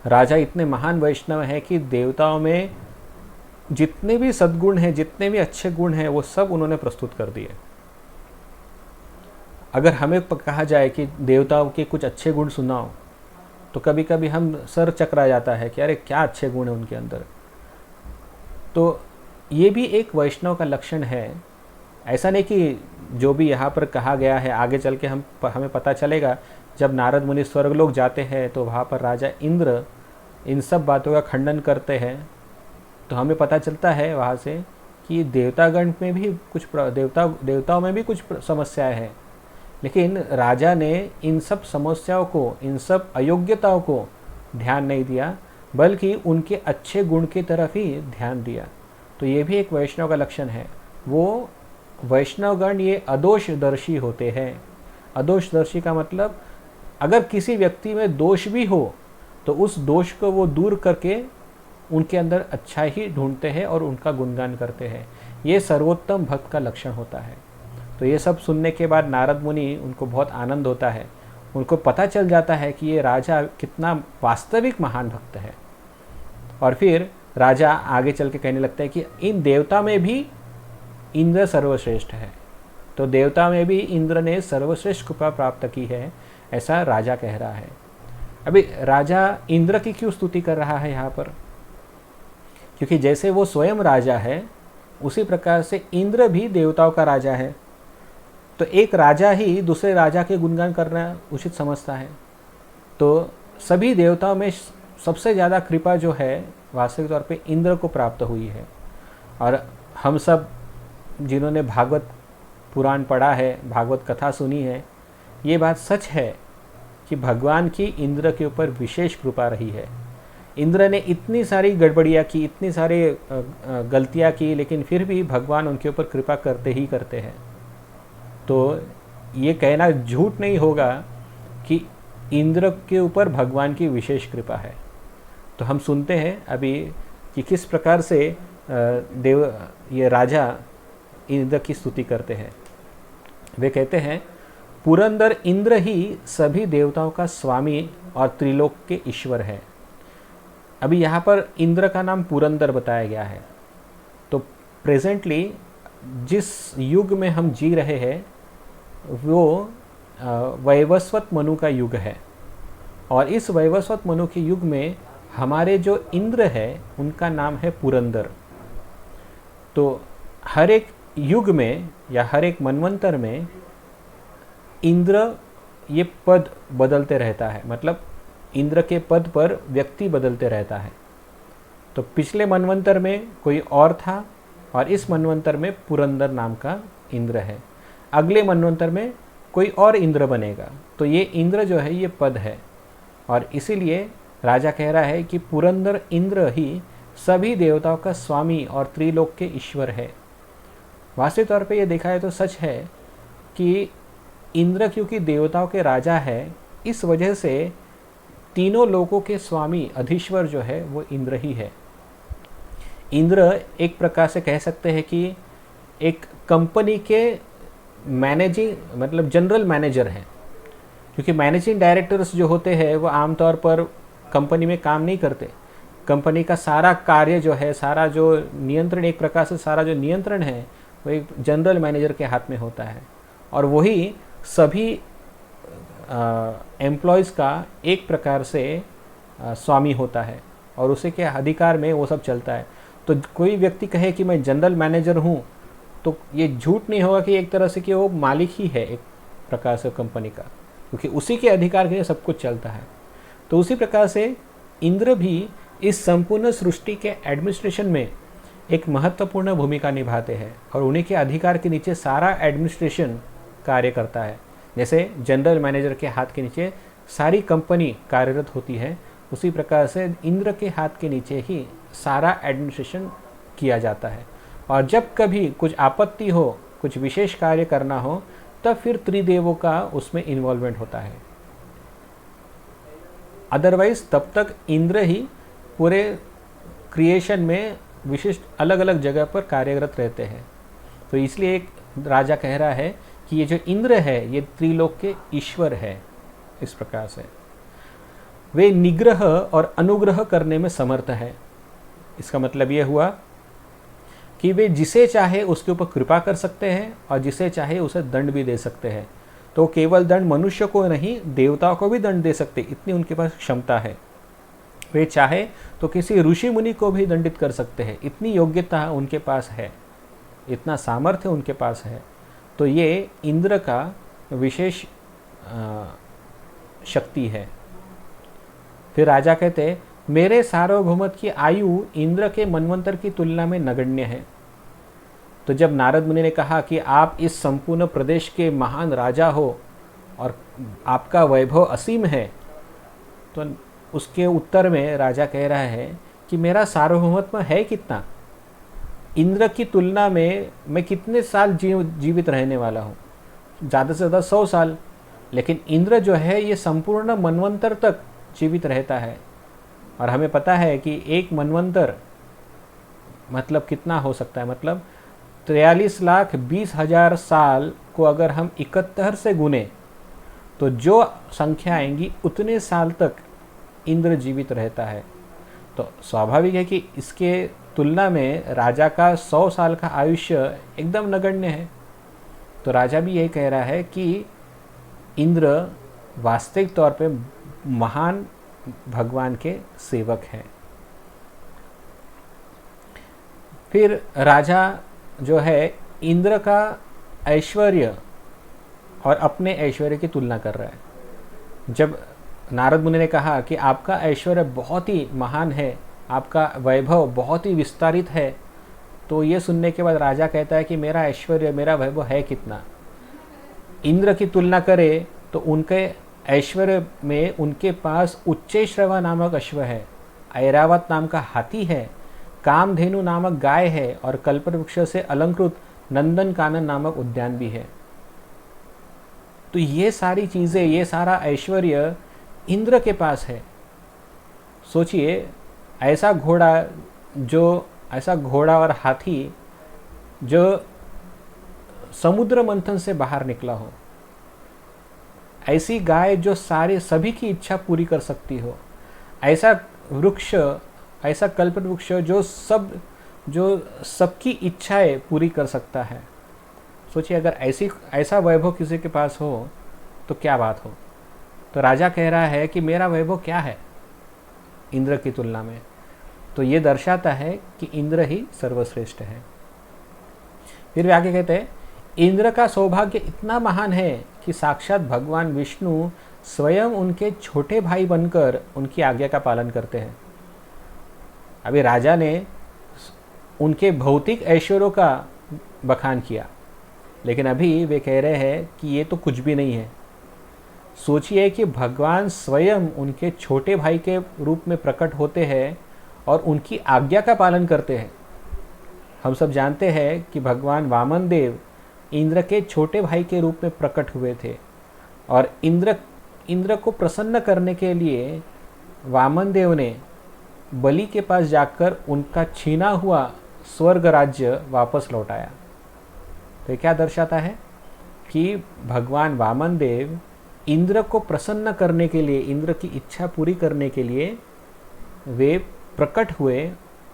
राजा इतने महान वैष्णव हैं कि देवताओं में जितने भी सद्गुण हैं, जितने भी अच्छे गुण हैं, वो सब उन्होंने प्रस्तुत कर दिए। अगर हमें कहा जाए कि देवताओं के कुछ अच्छे गुण सुनाओ, तो कभी कभी हम सर चकरा जाता है कि अरे क्या अच्छे गुण हैं उनके अंदर। तो ये भी एक वैष्णव का लक्षण है। ऐसा नहीं कि जो भी यहाँ पर कहा गया है आगे चल के हमें पता चलेगा, जब नारद मुनि स्वर्गलोक जाते हैं तो वहाँ पर राजा इंद्र इन सब बातों का खंडन करते हैं। तो हमें पता चलता है वहाँ से कि देवतागण में भी कुछ देवताओं में भी कुछ समस्याएं हैं, लेकिन राजा ने इन सब समस्याओं को, इन सब अयोग्यताओं को ध्यान नहीं दिया, बल्कि उनके अच्छे गुण की तरफ ही ध्यान दिया। तो ये भी एक वैष्णव का लक्षण है। वो वैष्णवगण ये अदोषदर्शी होते हैं। अदोषदर्शी का मतलब अगर किसी व्यक्ति में दोष भी हो तो उस दोष को वो दूर करके उनके अंदर अच्छा ही ढूंढते हैं और उनका गुणगान करते हैं। ये सर्वोत्तम भक्त का लक्षण होता है। तो ये सब सुनने के बाद नारद मुनि, उनको बहुत आनंद होता है। उनको पता चल जाता है कि ये राजा कितना वास्तविक महान भक्त है। और फिर राजा आगे चल के कहने लगता है कि इन देवता में भी इंद्र सर्वश्रेष्ठ है। तो देवता में भी इंद्र ने सर्वश्रेष्ठ कृपा प्राप्त की है, ऐसा राजा कह रहा है। अभी राजा इंद्र की क्यों स्तुति कर रहा है यहाँ पर? क्योंकि जैसे वो स्वयं राजा है, उसी प्रकार से इंद्र भी देवताओं का राजा है। तो एक राजा ही दूसरे राजा के गुणगान करना उचित समझता है। तो सभी देवताओं में सबसे ज़्यादा कृपा जो है वास्तविक तौर पे इंद्र को प्राप्त हुई है। और हम सब जिन्होंने भागवत पुराण पढ़ा है, भागवत कथा सुनी है, ये बात सच है कि भगवान की इंद्र के ऊपर विशेष कृपा रही है। इंद्र ने इतनी सारी गड़बड़ियाँ की, इतनी सारी गलतियाँ की, लेकिन फिर भी भगवान उनके ऊपर कृपा करते ही करते हैं। तो ये कहना झूठ नहीं होगा कि इंद्र के ऊपर भगवान की विशेष कृपा है। तो हम सुनते हैं अभी कि किस प्रकार से ये राजा इंद्र की स्तुति करते हैं। वे कहते हैं, पुरंदर इंद्र ही सभी देवताओं का स्वामी और त्रिलोक के ईश्वर है। अभी यहाँ पर इंद्र का नाम पुरंदर बताया गया है। तो प्रेजेंटली जिस युग में हम जी रहे हैं वो वैवस्वत मनु का युग है। और इस वैवस्वत मनु के युग में हमारे जो इंद्र है उनका नाम है पुरंदर। तो हर एक युग में या हर एक मनवंतर में इंद्र ये पद बदलते रहता है, मतलब इंद्र के पद पर व्यक्ति बदलते रहता है। तो पिछले मनवंतर में कोई और था और इस मनवंतर में पुरंदर नाम का इंद्र है। अगले मनवंतर में कोई और इंद्र बनेगा। तो ये इंद्र जो है ये पद है। और इसीलिए राजा कह रहा है कि पुरंदर इंद्र ही सभी देवताओं का स्वामी और त्रिलोक के ईश्वर है। वास्तविक तौर पे ये देखा है तो सच है कि इंद्र क्योंकि देवताओं के राजा है, इस वजह से तीनों लोकों के स्वामी अधीश्वर जो है वो इंद्र ही है। इंद्र एक प्रकार से कह सकते हैं कि एक कंपनी के मैनेजिंग मतलब जनरल मैनेजर हैं। क्योंकि मैनेजिंग डायरेक्टर्स जो होते हैं वो आमतौर पर कंपनी में काम नहीं करते। कंपनी का सारा कार्य जो है, सारा जो नियंत्रण, एक प्रकार से सारा जो नियंत्रण है वो एक जनरल मैनेजर के हाथ में होता है। और वही सभी एम्प्लॉयज़ का एक प्रकार से स्वामी होता है। और उसी के अधिकार में वो सब चलता है। तो कोई व्यक्ति कहे कि मैं जनरल मैनेजर हूँ, तो ये झूठ नहीं होगा कि एक तरह से कि वो मालिक ही है एक प्रकार से कंपनी का, क्योंकि उसी के अधिकार के सब कुछ चलता है। तो उसी प्रकार से इंद्र भी इस संपूर्ण सृष्टि के एडमिनिस्ट्रेशन में एक महत्वपूर्ण भूमिका निभाते हैं और उन्हीं के अधिकार के नीचे सारा एडमिनिस्ट्रेशन कार्य करता है। जैसे जनरल मैनेजर के हाथ के नीचे सारी कंपनी कार्यरत होती है, उसी प्रकार से इंद्र के हाथ के नीचे ही सारा एडमिनिस्ट्रेशन किया जाता है। और जब कभी कुछ आपत्ति हो, कुछ विशेष कार्य करना हो, तब फिर त्रिदेवों का उसमें इन्वॉल्वमेंट होता है। अदरवाइज तब तक इंद्र ही पूरे क्रिएशन में विशिष्ट अलग अलग जगह पर कार्यरत रहते हैं। तो इसलिए एक राजा कह रहा है कि ये जो इंद्र है ये त्रिलोक के ईश्वर है। इस प्रकार से वे निग्रह और अनुग्रह करने में समर्थ है। इसका मतलब ये हुआ कि वे जिसे चाहे उसके ऊपर कृपा कर सकते हैं और जिसे चाहे उसे दंड भी दे सकते हैं। तो केवल दंड मनुष्य को नहीं, देवताओं को भी दंड दे सकते, इतनी उनके पास क्षमता है। वे चाहे तो किसी ऋषि मुनि को भी दंडित कर सकते हैं, इतनी योग्यता उनके पास है, इतना सामर्थ्य उनके पास है। तो ये इंद्र का विशेष शक्ति है। फिर राजा कहते, मेरे सार्वभौमत की आयु इंद्र के मनवंतर की तुलना में नगण्य है। तो जब नारद मुनि ने कहा कि आप इस संपूर्ण प्रदेश के महान राजा हो और आपका वैभव असीम है, तो उसके उत्तर में राजा कह रहा है कि मेरा सार्वभौमत्व है कितना, इंद्र की तुलना में मैं कितने साल जीवित रहने वाला हूँ, ज़्यादा से ज़्यादा 100 साल। लेकिन इंद्र जो है ये संपूर्ण मनवंतर तक जीवित रहता है। और हमें पता है कि एक मनवंतर मतलब कितना हो सकता है, मतलब 43,20,000 साल को अगर हम 71 से गुने तो जो संख्या आएंगी उतने साल तक इंद्र जीवित रहता है। तो स्वाभाविक है कि इसके तुलना में राजा का 100 साल का आयुष्य एकदम नगण्य है। तो राजा भी यही कह रहा है कि इंद्र वास्तविक तौर पे महान भगवान के सेवक हैं। फिर राजा जो है इंद्र का ऐश्वर्य और अपने ऐश्वर्य की तुलना कर रहा है। जब नारद मुनि ने कहा कि आपका ऐश्वर्य बहुत ही महान है, आपका वैभव बहुत ही विस्तारित है, तो ये सुनने के बाद राजा कहता है कि मेरा ऐश्वर्य, मेरा वैभव है कितना। इंद्र की तुलना करें तो उनके ऐश्वर्य में उनके पास उच्चैश्रवा नामक अश्व है, ऐरावत नाम का हाथी है, कामधेनु नामक गाय है और कल्पवृक्ष से अलंकृत नंदन कानन नामक उद्यान भी है। तो ये सारी चीज़ें, ये सारा ऐश्वर्य इंद्र के पास है। सोचिए ऐसा घोड़ा और हाथी जो समुद्र मंथन से बाहर निकला हो, ऐसी गाय जो सभी की इच्छा पूरी कर सकती हो, ऐसा वृक्ष, ऐसा कल्प वृक्ष जो सबकी इच्छाएं पूरी कर सकता है। सोचिए अगर ऐसा वैभव किसी के पास हो तो क्या बात हो। तो राजा कह रहा है कि मेरा वैभव क्या है इंद्र की तुलना में। तो ये दर्शाता है कि इंद्र ही सर्वश्रेष्ठ है। फिर वे आगे कहते हैं, इंद्र का सौभाग्य इतना महान है कि साक्षात भगवान विष्णु स्वयं उनके छोटे भाई बनकर उनकी आज्ञा का पालन करते हैं। अभी राजा ने उनके भौतिक ऐश्वर्यों का बखान किया, लेकिन अभी वे कह रहे हैं कि ये तो कुछ भी नहीं है। सोचिए कि भगवान स्वयं उनके छोटे भाई के रूप में प्रकट होते हैं और उनकी आज्ञा का पालन करते हैं। हम सब जानते हैं कि भगवान वामन देव इंद्र के छोटे भाई के रूप में प्रकट हुए थे और इंद्र को प्रसन्न करने के लिए वामन देव ने बलि के पास जाकर उनका छीना हुआ स्वर्ग राज्य वापस लौटाया। तो क्या दर्शाता है कि भगवान वामन देव इंद्र को प्रसन्न करने के लिए, इंद्र की इच्छा पूरी करने के लिए वे प्रकट हुए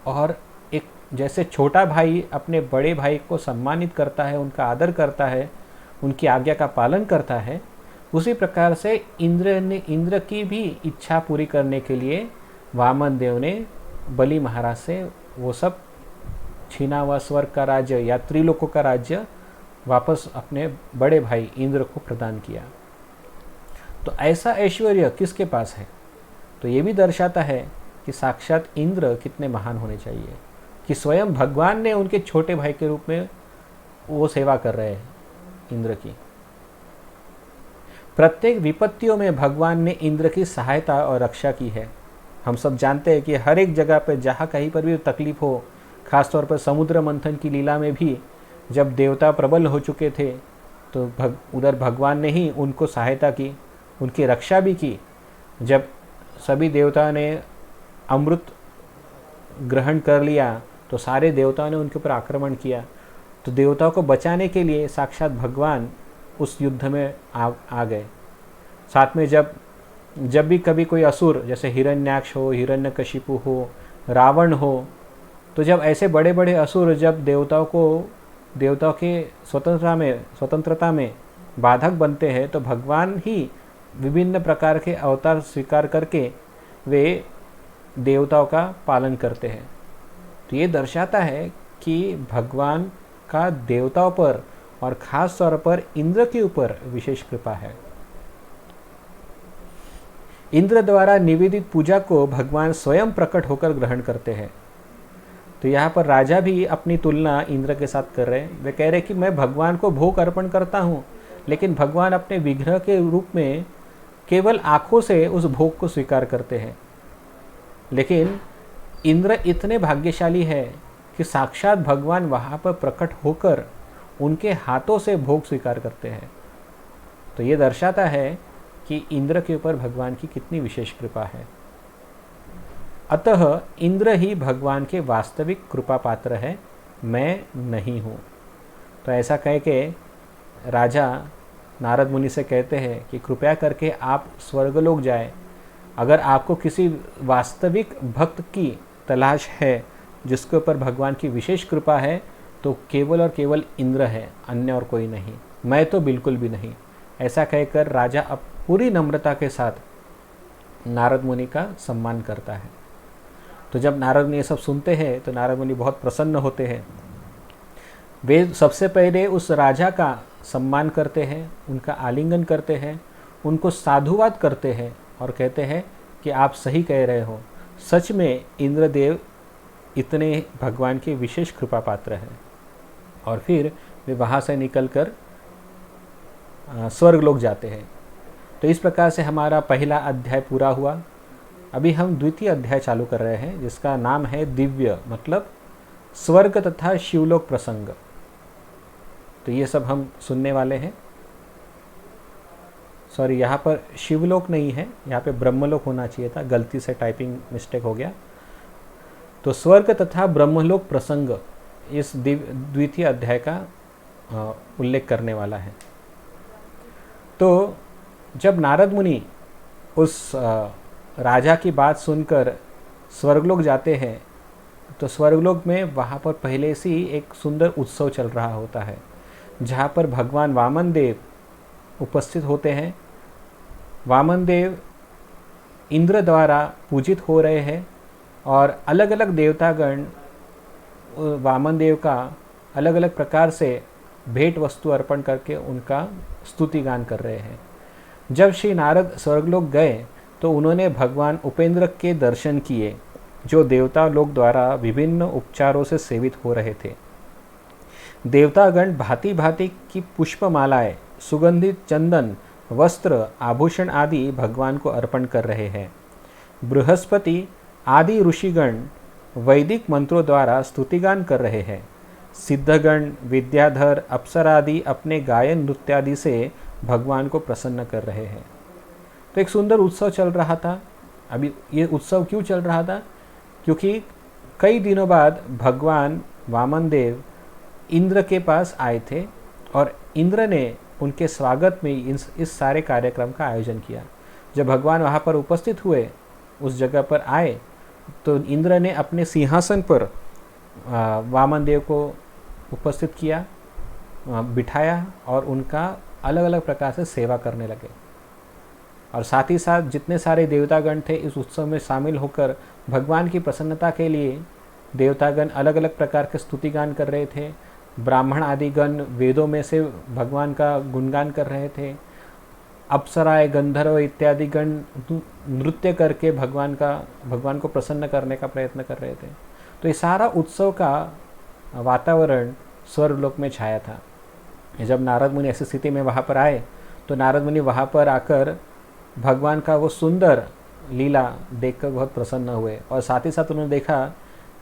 और एक जैसे छोटा भाई अपने बड़े भाई को सम्मानित करता है, उनका आदर करता है, उनकी आज्ञा का पालन करता है, उसी प्रकार से इंद्र की भी इच्छा पूरी करने के लिए वामन देव ने बलि महाराज से वो सब छीना हुआ स्वर्ग का राज्य या त्रिलोकों का राज्य वापस अपने बड़े भाई इंद्र को प्रदान किया। तो ऐसा ऐश्वर्य किसके पास है? तो ये भी दर्शाता है कि साक्षात इंद्र कितने महान होने चाहिए कि स्वयं भगवान ने उनके छोटे भाई के रूप में वो सेवा कर रहे हैं इंद्र की। प्रत्येक विपत्तियों में भगवान ने इंद्र की सहायता और रक्षा की है। हम सब जानते हैं कि हर एक जगह पर जहाँ कहीं पर भी तकलीफ हो, खासतौर पर समुद्र मंथन की लीला में भी जब देवता प्रबल हो चुके थे तो उधर भगवान ने ही उनको सहायता की, उनकी रक्षा भी की। जब सभी देवताओं ने अमृत ग्रहण कर लिया तो सारे देवताओं ने उनके ऊपर आक्रमण किया। तो देवताओं को बचाने के लिए साक्षात भगवान उस युद्ध में आ गए। साथ में जब भी कभी कोई असुर जैसे हिरण्याक्ष हो, हिरण्यकशिपु हो, रावण हो, तो जब ऐसे बड़े बड़े असुर जब देवताओं के स्वतंत्रता में बाधक बनते हैं तो भगवान ही विभिन्न प्रकार के अवतार स्वीकार करके वे देवताओं का पालन करते हैं। तो ये दर्शाता है कि भगवान का देवताओं पर और खास तौर पर इंद्र के ऊपर विशेष कृपा है। इंद्र द्वारा निवेदित पूजा को भगवान स्वयं प्रकट होकर ग्रहण करते हैं। तो यहाँ पर राजा भी अपनी तुलना इंद्र के साथ कर रहे हैं। वे कह रहे हैं कि मैं भगवान को भोग अर्पण करता हूँ, लेकिन भगवान अपने विग्रह के रूप में केवल आंखों से उस भोग को स्वीकार करते हैं। लेकिन इंद्र इतने भाग्यशाली है कि साक्षात भगवान वहाँ पर प्रकट होकर उनके हाथों से भोग स्वीकार करते हैं। तो ये दर्शाता है कि इंद्र के ऊपर भगवान की कितनी विशेष कृपा है। अतः इंद्र ही भगवान के वास्तविक कृपा पात्र है, मैं नहीं हूँ। तो ऐसा कह के राजा नारद मुनि से कहते हैं कि कृपया करके आप स्वर्गलोक जाए। अगर आपको किसी वास्तविक भक्त की तलाश है जिसके ऊपर भगवान की विशेष कृपा है, तो केवल और केवल इंद्र है, अन्य और कोई नहीं, मैं तो बिल्कुल भी नहीं। ऐसा कहकर राजा अब पूरी नम्रता के साथ नारद मुनि का सम्मान करता है। तो जब नारद मुनि ये सब सुनते हैं तो नारद मुनि बहुत प्रसन्न होते हैं। वे सबसे पहले उस राजा का सम्मान करते हैं, उनका आलिंगन करते हैं, उनको साधुवाद करते हैं और कहते हैं कि आप सही कह रहे हो, सच में इंद्रदेव इतने भगवान के विशेष कृपा पात्र हैं। और फिर वे वहाँ से निकलकर स्वर्गलोक जाते हैं। तो इस प्रकार से हमारा पहला अध्याय पूरा हुआ। अभी हम द्वितीय अध्याय चालू कर रहे हैं जिसका नाम है दिव्य, मतलब स्वर्ग तथा शिवलोक प्रसंग। तो ये सब हम सुनने वाले हैं। सॉरी, यहाँ पर शिवलोक नहीं है, यहाँ पे ब्रह्मलोक होना चाहिए था, गलती से टाइपिंग मिस्टेक हो गया। तो स्वर्ग तथा ब्रह्मलोक प्रसंग इस द्वितीय अध्याय का उल्लेख करने वाला है। तो जब नारद मुनि उस राजा की बात सुनकर स्वर्गलोक जाते हैं तो स्वर्गलोक में वहाँ पर पहले से ही एक सुंदर उत्सव चल रहा होता है, जहाँ पर भगवान वामन देव उपस्थित होते हैं। वामन देव इंद्र द्वारा पूजित हो रहे हैं और अलग अलग देवतागण वामन देव का अलग अलग प्रकार से भेंट वस्तु अर्पण करके उनका स्तुति गान कर रहे हैं। जब श्री नारद स्वर्गलोक गए तो उन्होंने भगवान उपेंद्र के दर्शन किए, जो देवता लोक द्वारा विभिन्न उपचारों से सेवित हो रहे थे। देवतागण भांति भांति की पुष्पमालाएं, सुगंधित चंदन, वस्त्र, आभूषण आदि भगवान को अर्पण कर रहे हैं। बृहस्पति आदि ऋषिगण वैदिक मंत्रों द्वारा स्तुतिगान कर रहे हैं। सिद्धगण, विद्याधर, अप्सरादि अपने गायन नृत्यादि से भगवान को प्रसन्न कर रहे हैं। तो एक सुंदर उत्सव चल रहा था। अभी ये उत्सव क्यों चल रहा था? क्योंकि कई दिनों बाद भगवान वामन देव इंद्र के पास आए थे और इंद्र ने उनके स्वागत में इस सारे कार्यक्रम का आयोजन किया। जब भगवान वहाँ पर उपस्थित हुए, उस जगह पर आए, तो इंद्र ने अपने सिंहासन पर वामन देव को उपस्थित किया, बिठाया और उनका अलग अलग प्रकार से सेवा करने लगे। और साथ ही साथ जितने सारे देवतागण थे इस उत्सव में शामिल होकर भगवान की प्रसन्नता के लिए देवतागण अलग अलग प्रकार के स्तुतिगान कर रहे थे। ब्राह्मण आदि गण वेदों में से भगवान का गुणगान कर रहे थे। अप्सराएं, गंधर्व इत्यादि गण नृत्य करके भगवान को प्रसन्न करने का प्रयत्न कर रहे थे। तो ये सारा उत्सव का वातावरण स्वर्गलोक में छाया था। जब नारद मुनि ऐसी स्थिति में वहाँ पर आए तो नारद मुनि वहाँ पर आकर भगवान का वो सुंदर लीला देखकर बहुत प्रसन्न हुए, और साथ ही साथ उन्होंने देखा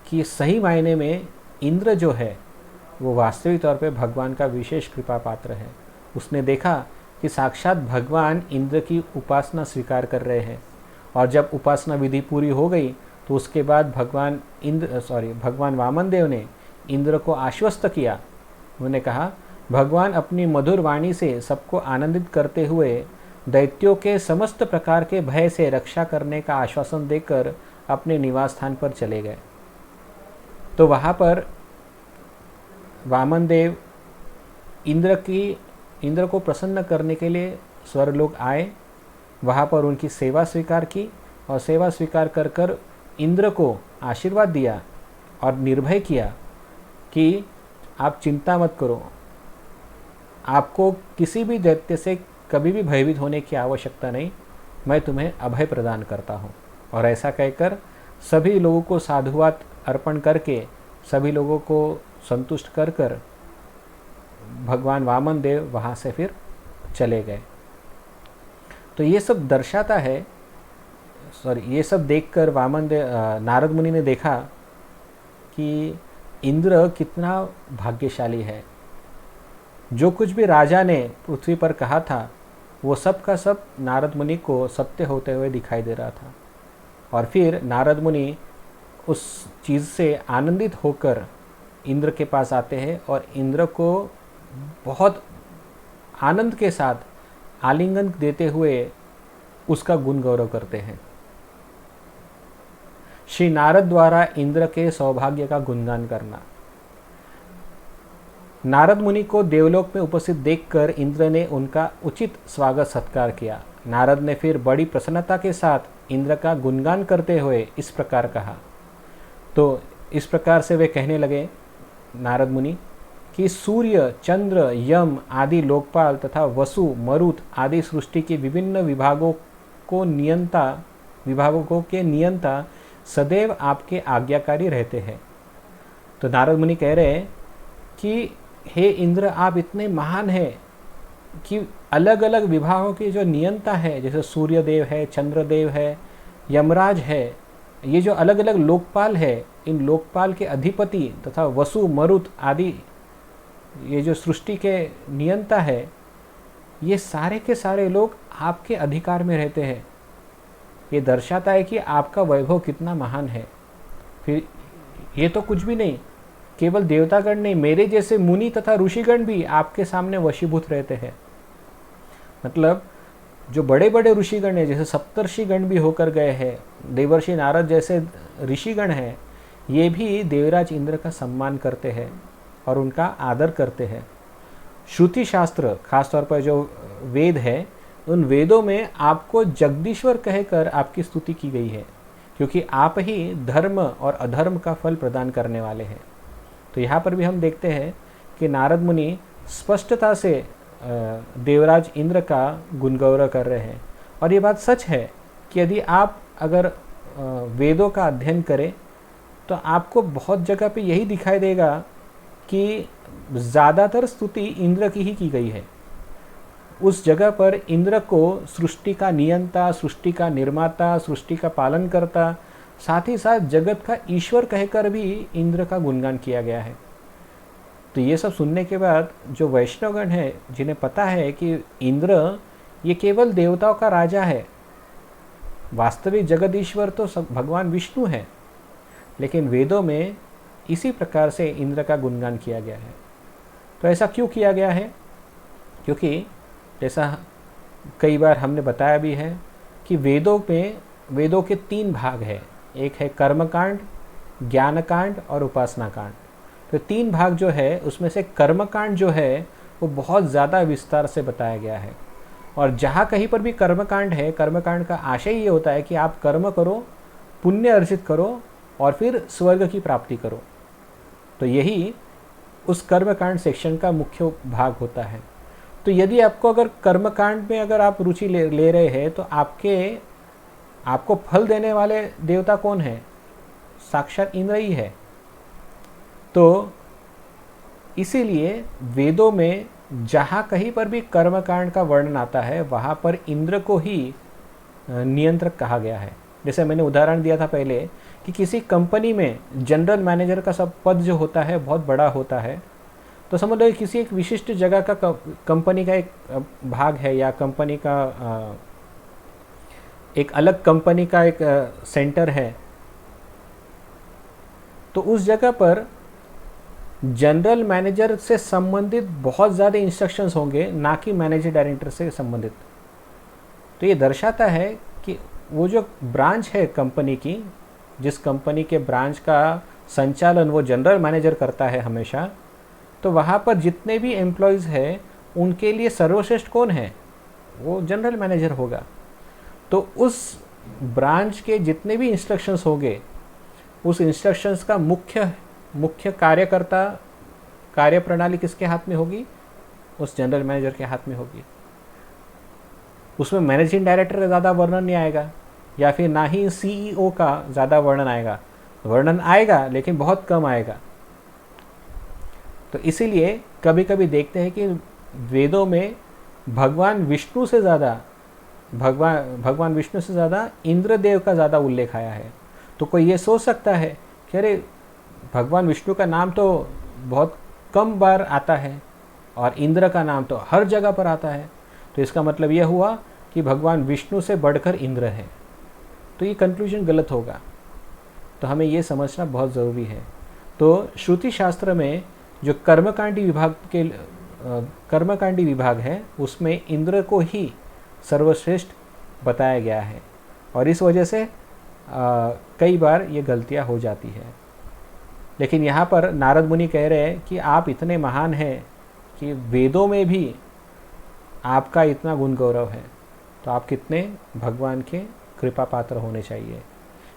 कि सही मायने में इंद्र जो है वो वास्तविक तौर पे भगवान का विशेष कृपा पात्र है। उसने देखा कि साक्षात भगवान इंद्र की उपासना स्वीकार कर रहे हैं, और जब उपासना विधि पूरी हो गई तो उसके बाद भगवान वामन देव ने इंद्र को आश्वस्त किया। उन्होंने कहा, भगवान अपनी मधुर वाणी से सबको आनंदित करते हुए दैत्यों के समस्त प्रकार के भय से रक्षा करने का आश्वासन देकर अपने निवास स्थान पर चले गए। तो वहाँ पर वामन देव इंद्र को प्रसन्न करने के लिए स्वर्गलोक आए। वहाँ पर उनकी सेवा स्वीकार की, और सेवा स्वीकार कर कर इंद्र को आशीर्वाद दिया और निर्भय किया कि आप चिंता मत करो, आपको किसी भी दैत्य से कभी भी भयभीत होने की आवश्यकता नहीं, मैं तुम्हें अभय प्रदान करता हूँ। और ऐसा कहकर सभी लोगों को साधुवाद अर्पण करके सभी लोगों को संतुष्ट कर कर भगवान वामन देव वहाँ से फिर चले गए। तो ये सब दर्शाता है, ये सब देखकर नारद मुनि ने देखा कि इंद्र कितना भाग्यशाली है। जो कुछ भी राजा ने पृथ्वी पर कहा था वो सब का सब नारद मुनि को सत्य होते हुए दिखाई दे रहा था। और फिर नारद मुनि उस चीज़ से आनंदित होकर इंद्र के पास आते हैं और इंद्र को बहुत आनंद के साथ आलिंगन देते हुए उसका गुण गौरव करते हैं। श्री नारद द्वारा इंद्र के सौभाग्य का गुणगान करना। नारद मुनि को देवलोक में उपस्थित देखकर इंद्र ने उनका उचित स्वागत सत्कार किया। नारद ने फिर बड़ी प्रसन्नता के साथ इंद्र का गुणगान करते हुए इस प्रकार कहा। तो इस प्रकार से वे कहने लगे, नारद मुनि, कि सूर्य, चंद्र, यम आदि लोकपाल तथा वसु, मरुत आदि सृष्टि के विभिन्न विभागों के नियंता सदैव आपके आज्ञाकारी रहते हैं। तो नारद मुनि कह रहे हैं कि हे इंद्र, आप इतने महान हैं कि अलग अलग विभागों के जो नियंता है, जैसे सूर्य देव है, चंद्रदेव है, यमराज है, ये जो अलग अलग लोकपाल है, इन लोकपाल के अधिपति तथा वसु, मरुत आदि ये जो सृष्टि के नियंता है, ये सारे के सारे लोग आपके अधिकार में रहते हैं। ये दर्शाता है कि आपका वैभव कितना महान है। फिर ये तो कुछ भी नहीं, केवल देवतागण नहीं, मेरे जैसे मुनि तथा ऋषिगण भी आपके सामने वशीभूत रहते हैं। मतलब जो बड़े बड़े ऋषिगण हैं, जैसे सप्तर्षिगण भी होकर गए हैं, देवर्षि नारद जैसे ऋषिगण हैं, ये भी देवराज इंद्र का सम्मान करते हैं और उनका आदर करते हैं। श्रुति शास्त्र, खासतौर पर जो वेद है, उन वेदों में आपको जगदीश्वर कहकर आपकी स्तुति की गई है, क्योंकि आप ही धर्म और अधर्म का फल प्रदान करने वाले हैं। तो यहाँ पर भी हम देखते हैं कि नारद मुनि स्पष्टता से देवराज इंद्र का गुण गौरव कर रहे हैं। और ये बात सच है कि यदि आप अगर वेदों का अध्ययन करें तो आपको बहुत जगह पे यही दिखाई देगा कि ज़्यादातर स्तुति इंद्र की ही की गई है। उस जगह पर इंद्र को सृष्टि का नियंता, सृष्टि का निर्माता, सृष्टि का पालन करता, साथ ही साथ जगत का ईश्वर कहकर भी इंद्र का गुणगान किया गया है। तो ये सब सुनने के बाद जो वैष्णवगण हैं, जिन्हें पता है कि इंद्र ये केवल देवताओं का राजा है, वास्तविक जगदीश्वर तो सब भगवान विष्णु है, लेकिन वेदों में इसी प्रकार से इंद्र का गुणगान किया गया है। तो ऐसा क्यों किया गया है? क्योंकि जैसा कई बार हमने बताया भी है कि वेदों के 3 भाग हैं। एक है कर्मकांड, ज्ञानकांड और उपासना कांड। तो 3 भाग जो है उसमें से कर्मकांड जो है वो बहुत ज़्यादा विस्तार से बताया गया है। और जहाँ कहीं पर भी कर्मकांड है, कर्मकांड का आशय ये होता है कि आप कर्म करो, पुण्य अर्जित करो और फिर स्वर्ग की प्राप्ति करो। तो यही उस कर्मकांड सेक्शन का मुख्य भाग होता है। तो यदि आपको अगर कर्मकांड में अगर आप रुचि ले रहे हैं तो आपको फल देने वाले देवता कौन है? साक्षात इंद्र ही है। तो इसीलिए वेदों में जहाँ कहीं पर भी कर्मकांड का वर्णन आता है वहाँ पर इंद्र को ही नियंत्रक कहा गया है। जैसे मैंने उदाहरण दिया था पहले कि किसी कंपनी में जनरल मैनेजर का सब पद जो होता है बहुत बड़ा होता है। तो समझ लो किसी एक विशिष्ट जगह का कंपनी का एक भाग है या कंपनी का एक अलग कंपनी का एक सेंटर है, तो उस जगह पर जनरल मैनेजर से संबंधित बहुत ज़्यादा इंस्ट्रक्शंस होंगे, ना कि मैनेजर डायरेक्टर से संबंधित। तो ये दर्शाता है कि वो जो ब्रांच है कंपनी की, जिस कंपनी के ब्रांच का संचालन वो जनरल मैनेजर करता है हमेशा, तो वहाँ पर जितने भी एम्प्लॉयज़ हैं उनके लिए सर्वश्रेष्ठ कौन है? वो जनरल मैनेजर होगा। तो उस ब्रांच के जितने भी इंस्ट्रक्शंस होंगे, उस इंस्ट्रक्शंस का मुख्य कार्यकर्ता कार्यप्रणाली किसके हाथ में होगी? उस जनरल मैनेजर के हाथ में होगी। उसमें मैनेजिंग डायरेक्टर का ज़्यादा वर्णन नहीं आएगा या फिर ना ही सीईओ का ज़्यादा वर्णन आएगा। वर्णन आएगा लेकिन बहुत कम आएगा। तो इसीलिए कभी कभी देखते हैं कि वेदों में भगवान विष्णु से ज़्यादा इंद्रदेव का ज़्यादा उल्लेख आया है। तो कोई ये सोच सकता है कि अरे भगवान विष्णु का नाम तो बहुत कम बार आता है और इंद्र का नाम तो हर जगह पर आता है, तो इसका मतलब यह हुआ कि भगवान विष्णु से बढ़कर इंद्र है। तो ये कंक्लूजन गलत होगा। तो हमें ये समझना बहुत ज़रूरी है। तो श्रुति शास्त्र में जो कर्मकांडी विभाग है उसमें इंद्र को ही सर्वश्रेष्ठ बताया गया है और इस वजह से कई बार ये गलतियाँ हो जाती है। लेकिन यहाँ पर नारद मुनि कह रहे हैं कि आप इतने महान हैं कि वेदों में भी आपका इतना गुण गौरव है, तो आप कितने भगवान के कृपा पात्र होने चाहिए।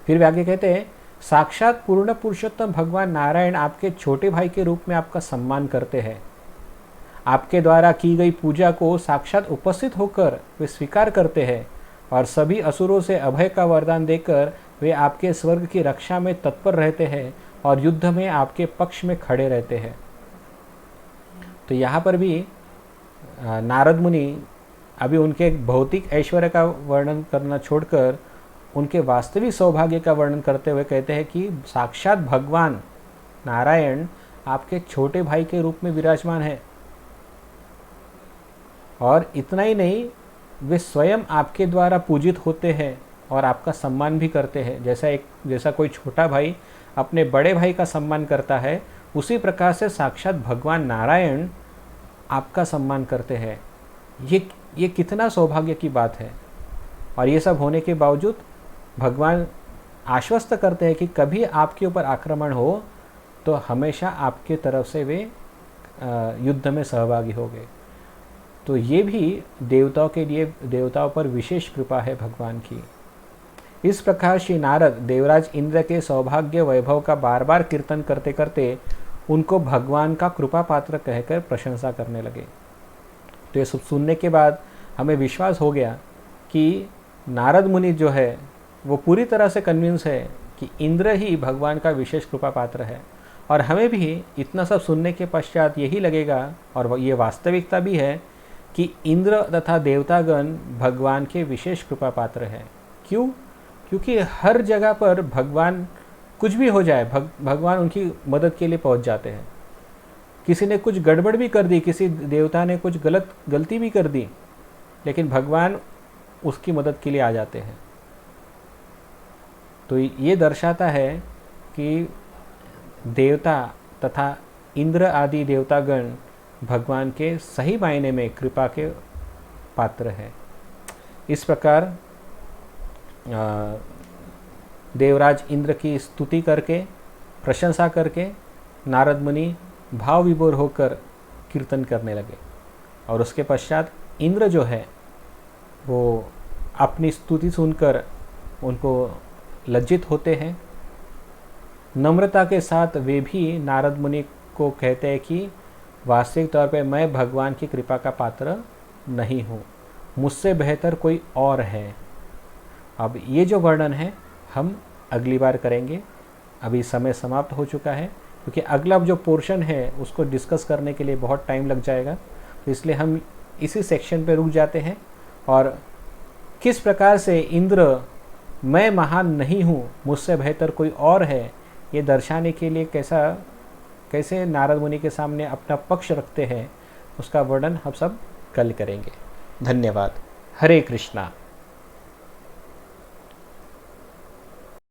फिर वे आगे कहते हैं, साक्षात पूर्ण पुरुषोत्तम भगवान नारायण आपके छोटे भाई के रूप में आपका सम्मान करते हैं। आपके द्वारा की गई पूजा को साक्षात उपस्थित होकर वे स्वीकार करते हैं और सभी असुरों से अभय का वरदान देकर वे आपके स्वर्ग की रक्षा में तत्पर रहते हैं और युद्ध में आपके पक्ष में खड़े रहते हैं। तो यहाँ पर भी नारद मुनि अभी उनके भौतिक ऐश्वर्य का वर्णन करना छोड़कर उनके वास्तविक सौभाग्य का वर्णन करते हुए कहते हैं कि साक्षात भगवान नारायण आपके छोटे भाई के रूप में विराजमान है। और इतना ही नहीं, वे स्वयं आपके द्वारा पूजित होते हैं और आपका सम्मान भी करते हैं। जैसा कोई छोटा भाई अपने बड़े भाई का सम्मान करता है, उसी प्रकार से साक्षात भगवान नारायण आपका सम्मान करते हैं। ये कितना सौभाग्य की बात है। और ये सब होने के बावजूद भगवान आश्वस्त करते हैं कि कभी आपके ऊपर आक्रमण हो तो हमेशा आपके तरफ से वे युद्ध में सहभागी होंगे। तो ये भी देवताओं के लिए देवताओं पर विशेष कृपा है भगवान की। इस प्रकार श्री नारद देवराज इंद्र के सौभाग्य वैभव का बार बार कीर्तन करते करते उनको भगवान का कृपा पात्र कहकर प्रशंसा करने लगे। तो ये सब सुनने के बाद हमें विश्वास हो गया कि नारद मुनि जो है वो पूरी तरह से कन्विंस है कि इंद्र ही भगवान का विशेष कृपा पात्र है। और हमें भी इतना सब सुनने के पश्चात यही लगेगा, और ये वास्तविकता भी है, कि इंद्र तथा देवतागण भगवान के विशेष कृपा पात्र है। क्यों? क्योंकि हर जगह पर भगवान कुछ भी हो जाए भगवान उनकी मदद के लिए पहुंच जाते हैं। किसी ने कुछ गड़बड़ भी कर दी, किसी देवता ने कुछ गलती भी कर दी, लेकिन भगवान उसकी मदद के लिए आ जाते हैं। तो ये दर्शाता है कि देवता तथा इंद्र आदि देवतागण भगवान के सही मायने में कृपा के पात्र है। इस प्रकार देवराज इंद्र की स्तुति करके, प्रशंसा करके नारद मुनि भाव विभोर होकर कीर्तन करने लगे। और उसके पश्चात इंद्र जो है वो अपनी स्तुति सुनकर उनको लज्जित होते हैं। नम्रता के साथ वे भी नारद मुनि को कहते हैं कि वास्तविक तौर पे मैं भगवान की कृपा का पात्र नहीं हूँ, मुझसे बेहतर कोई और है। अब ये जो वर्णन है हम अगली बार करेंगे। अभी समय समाप्त हो चुका है, क्योंकि अगला जो पोर्शन है उसको डिस्कस करने के लिए बहुत टाइम लग जाएगा, तो इसलिए हम इसी सेक्शन पे रुक जाते हैं। और किस प्रकार से इंद्र मैं महान नहीं हूँ, मुझसे बेहतर कोई और है, ये दर्शाने के लिए कैसे नारद मुनि के सामने अपना पक्ष रखते हैं, उसका वर्णन हम सब कल करेंगे। धन्यवाद। हरे कृष्णा।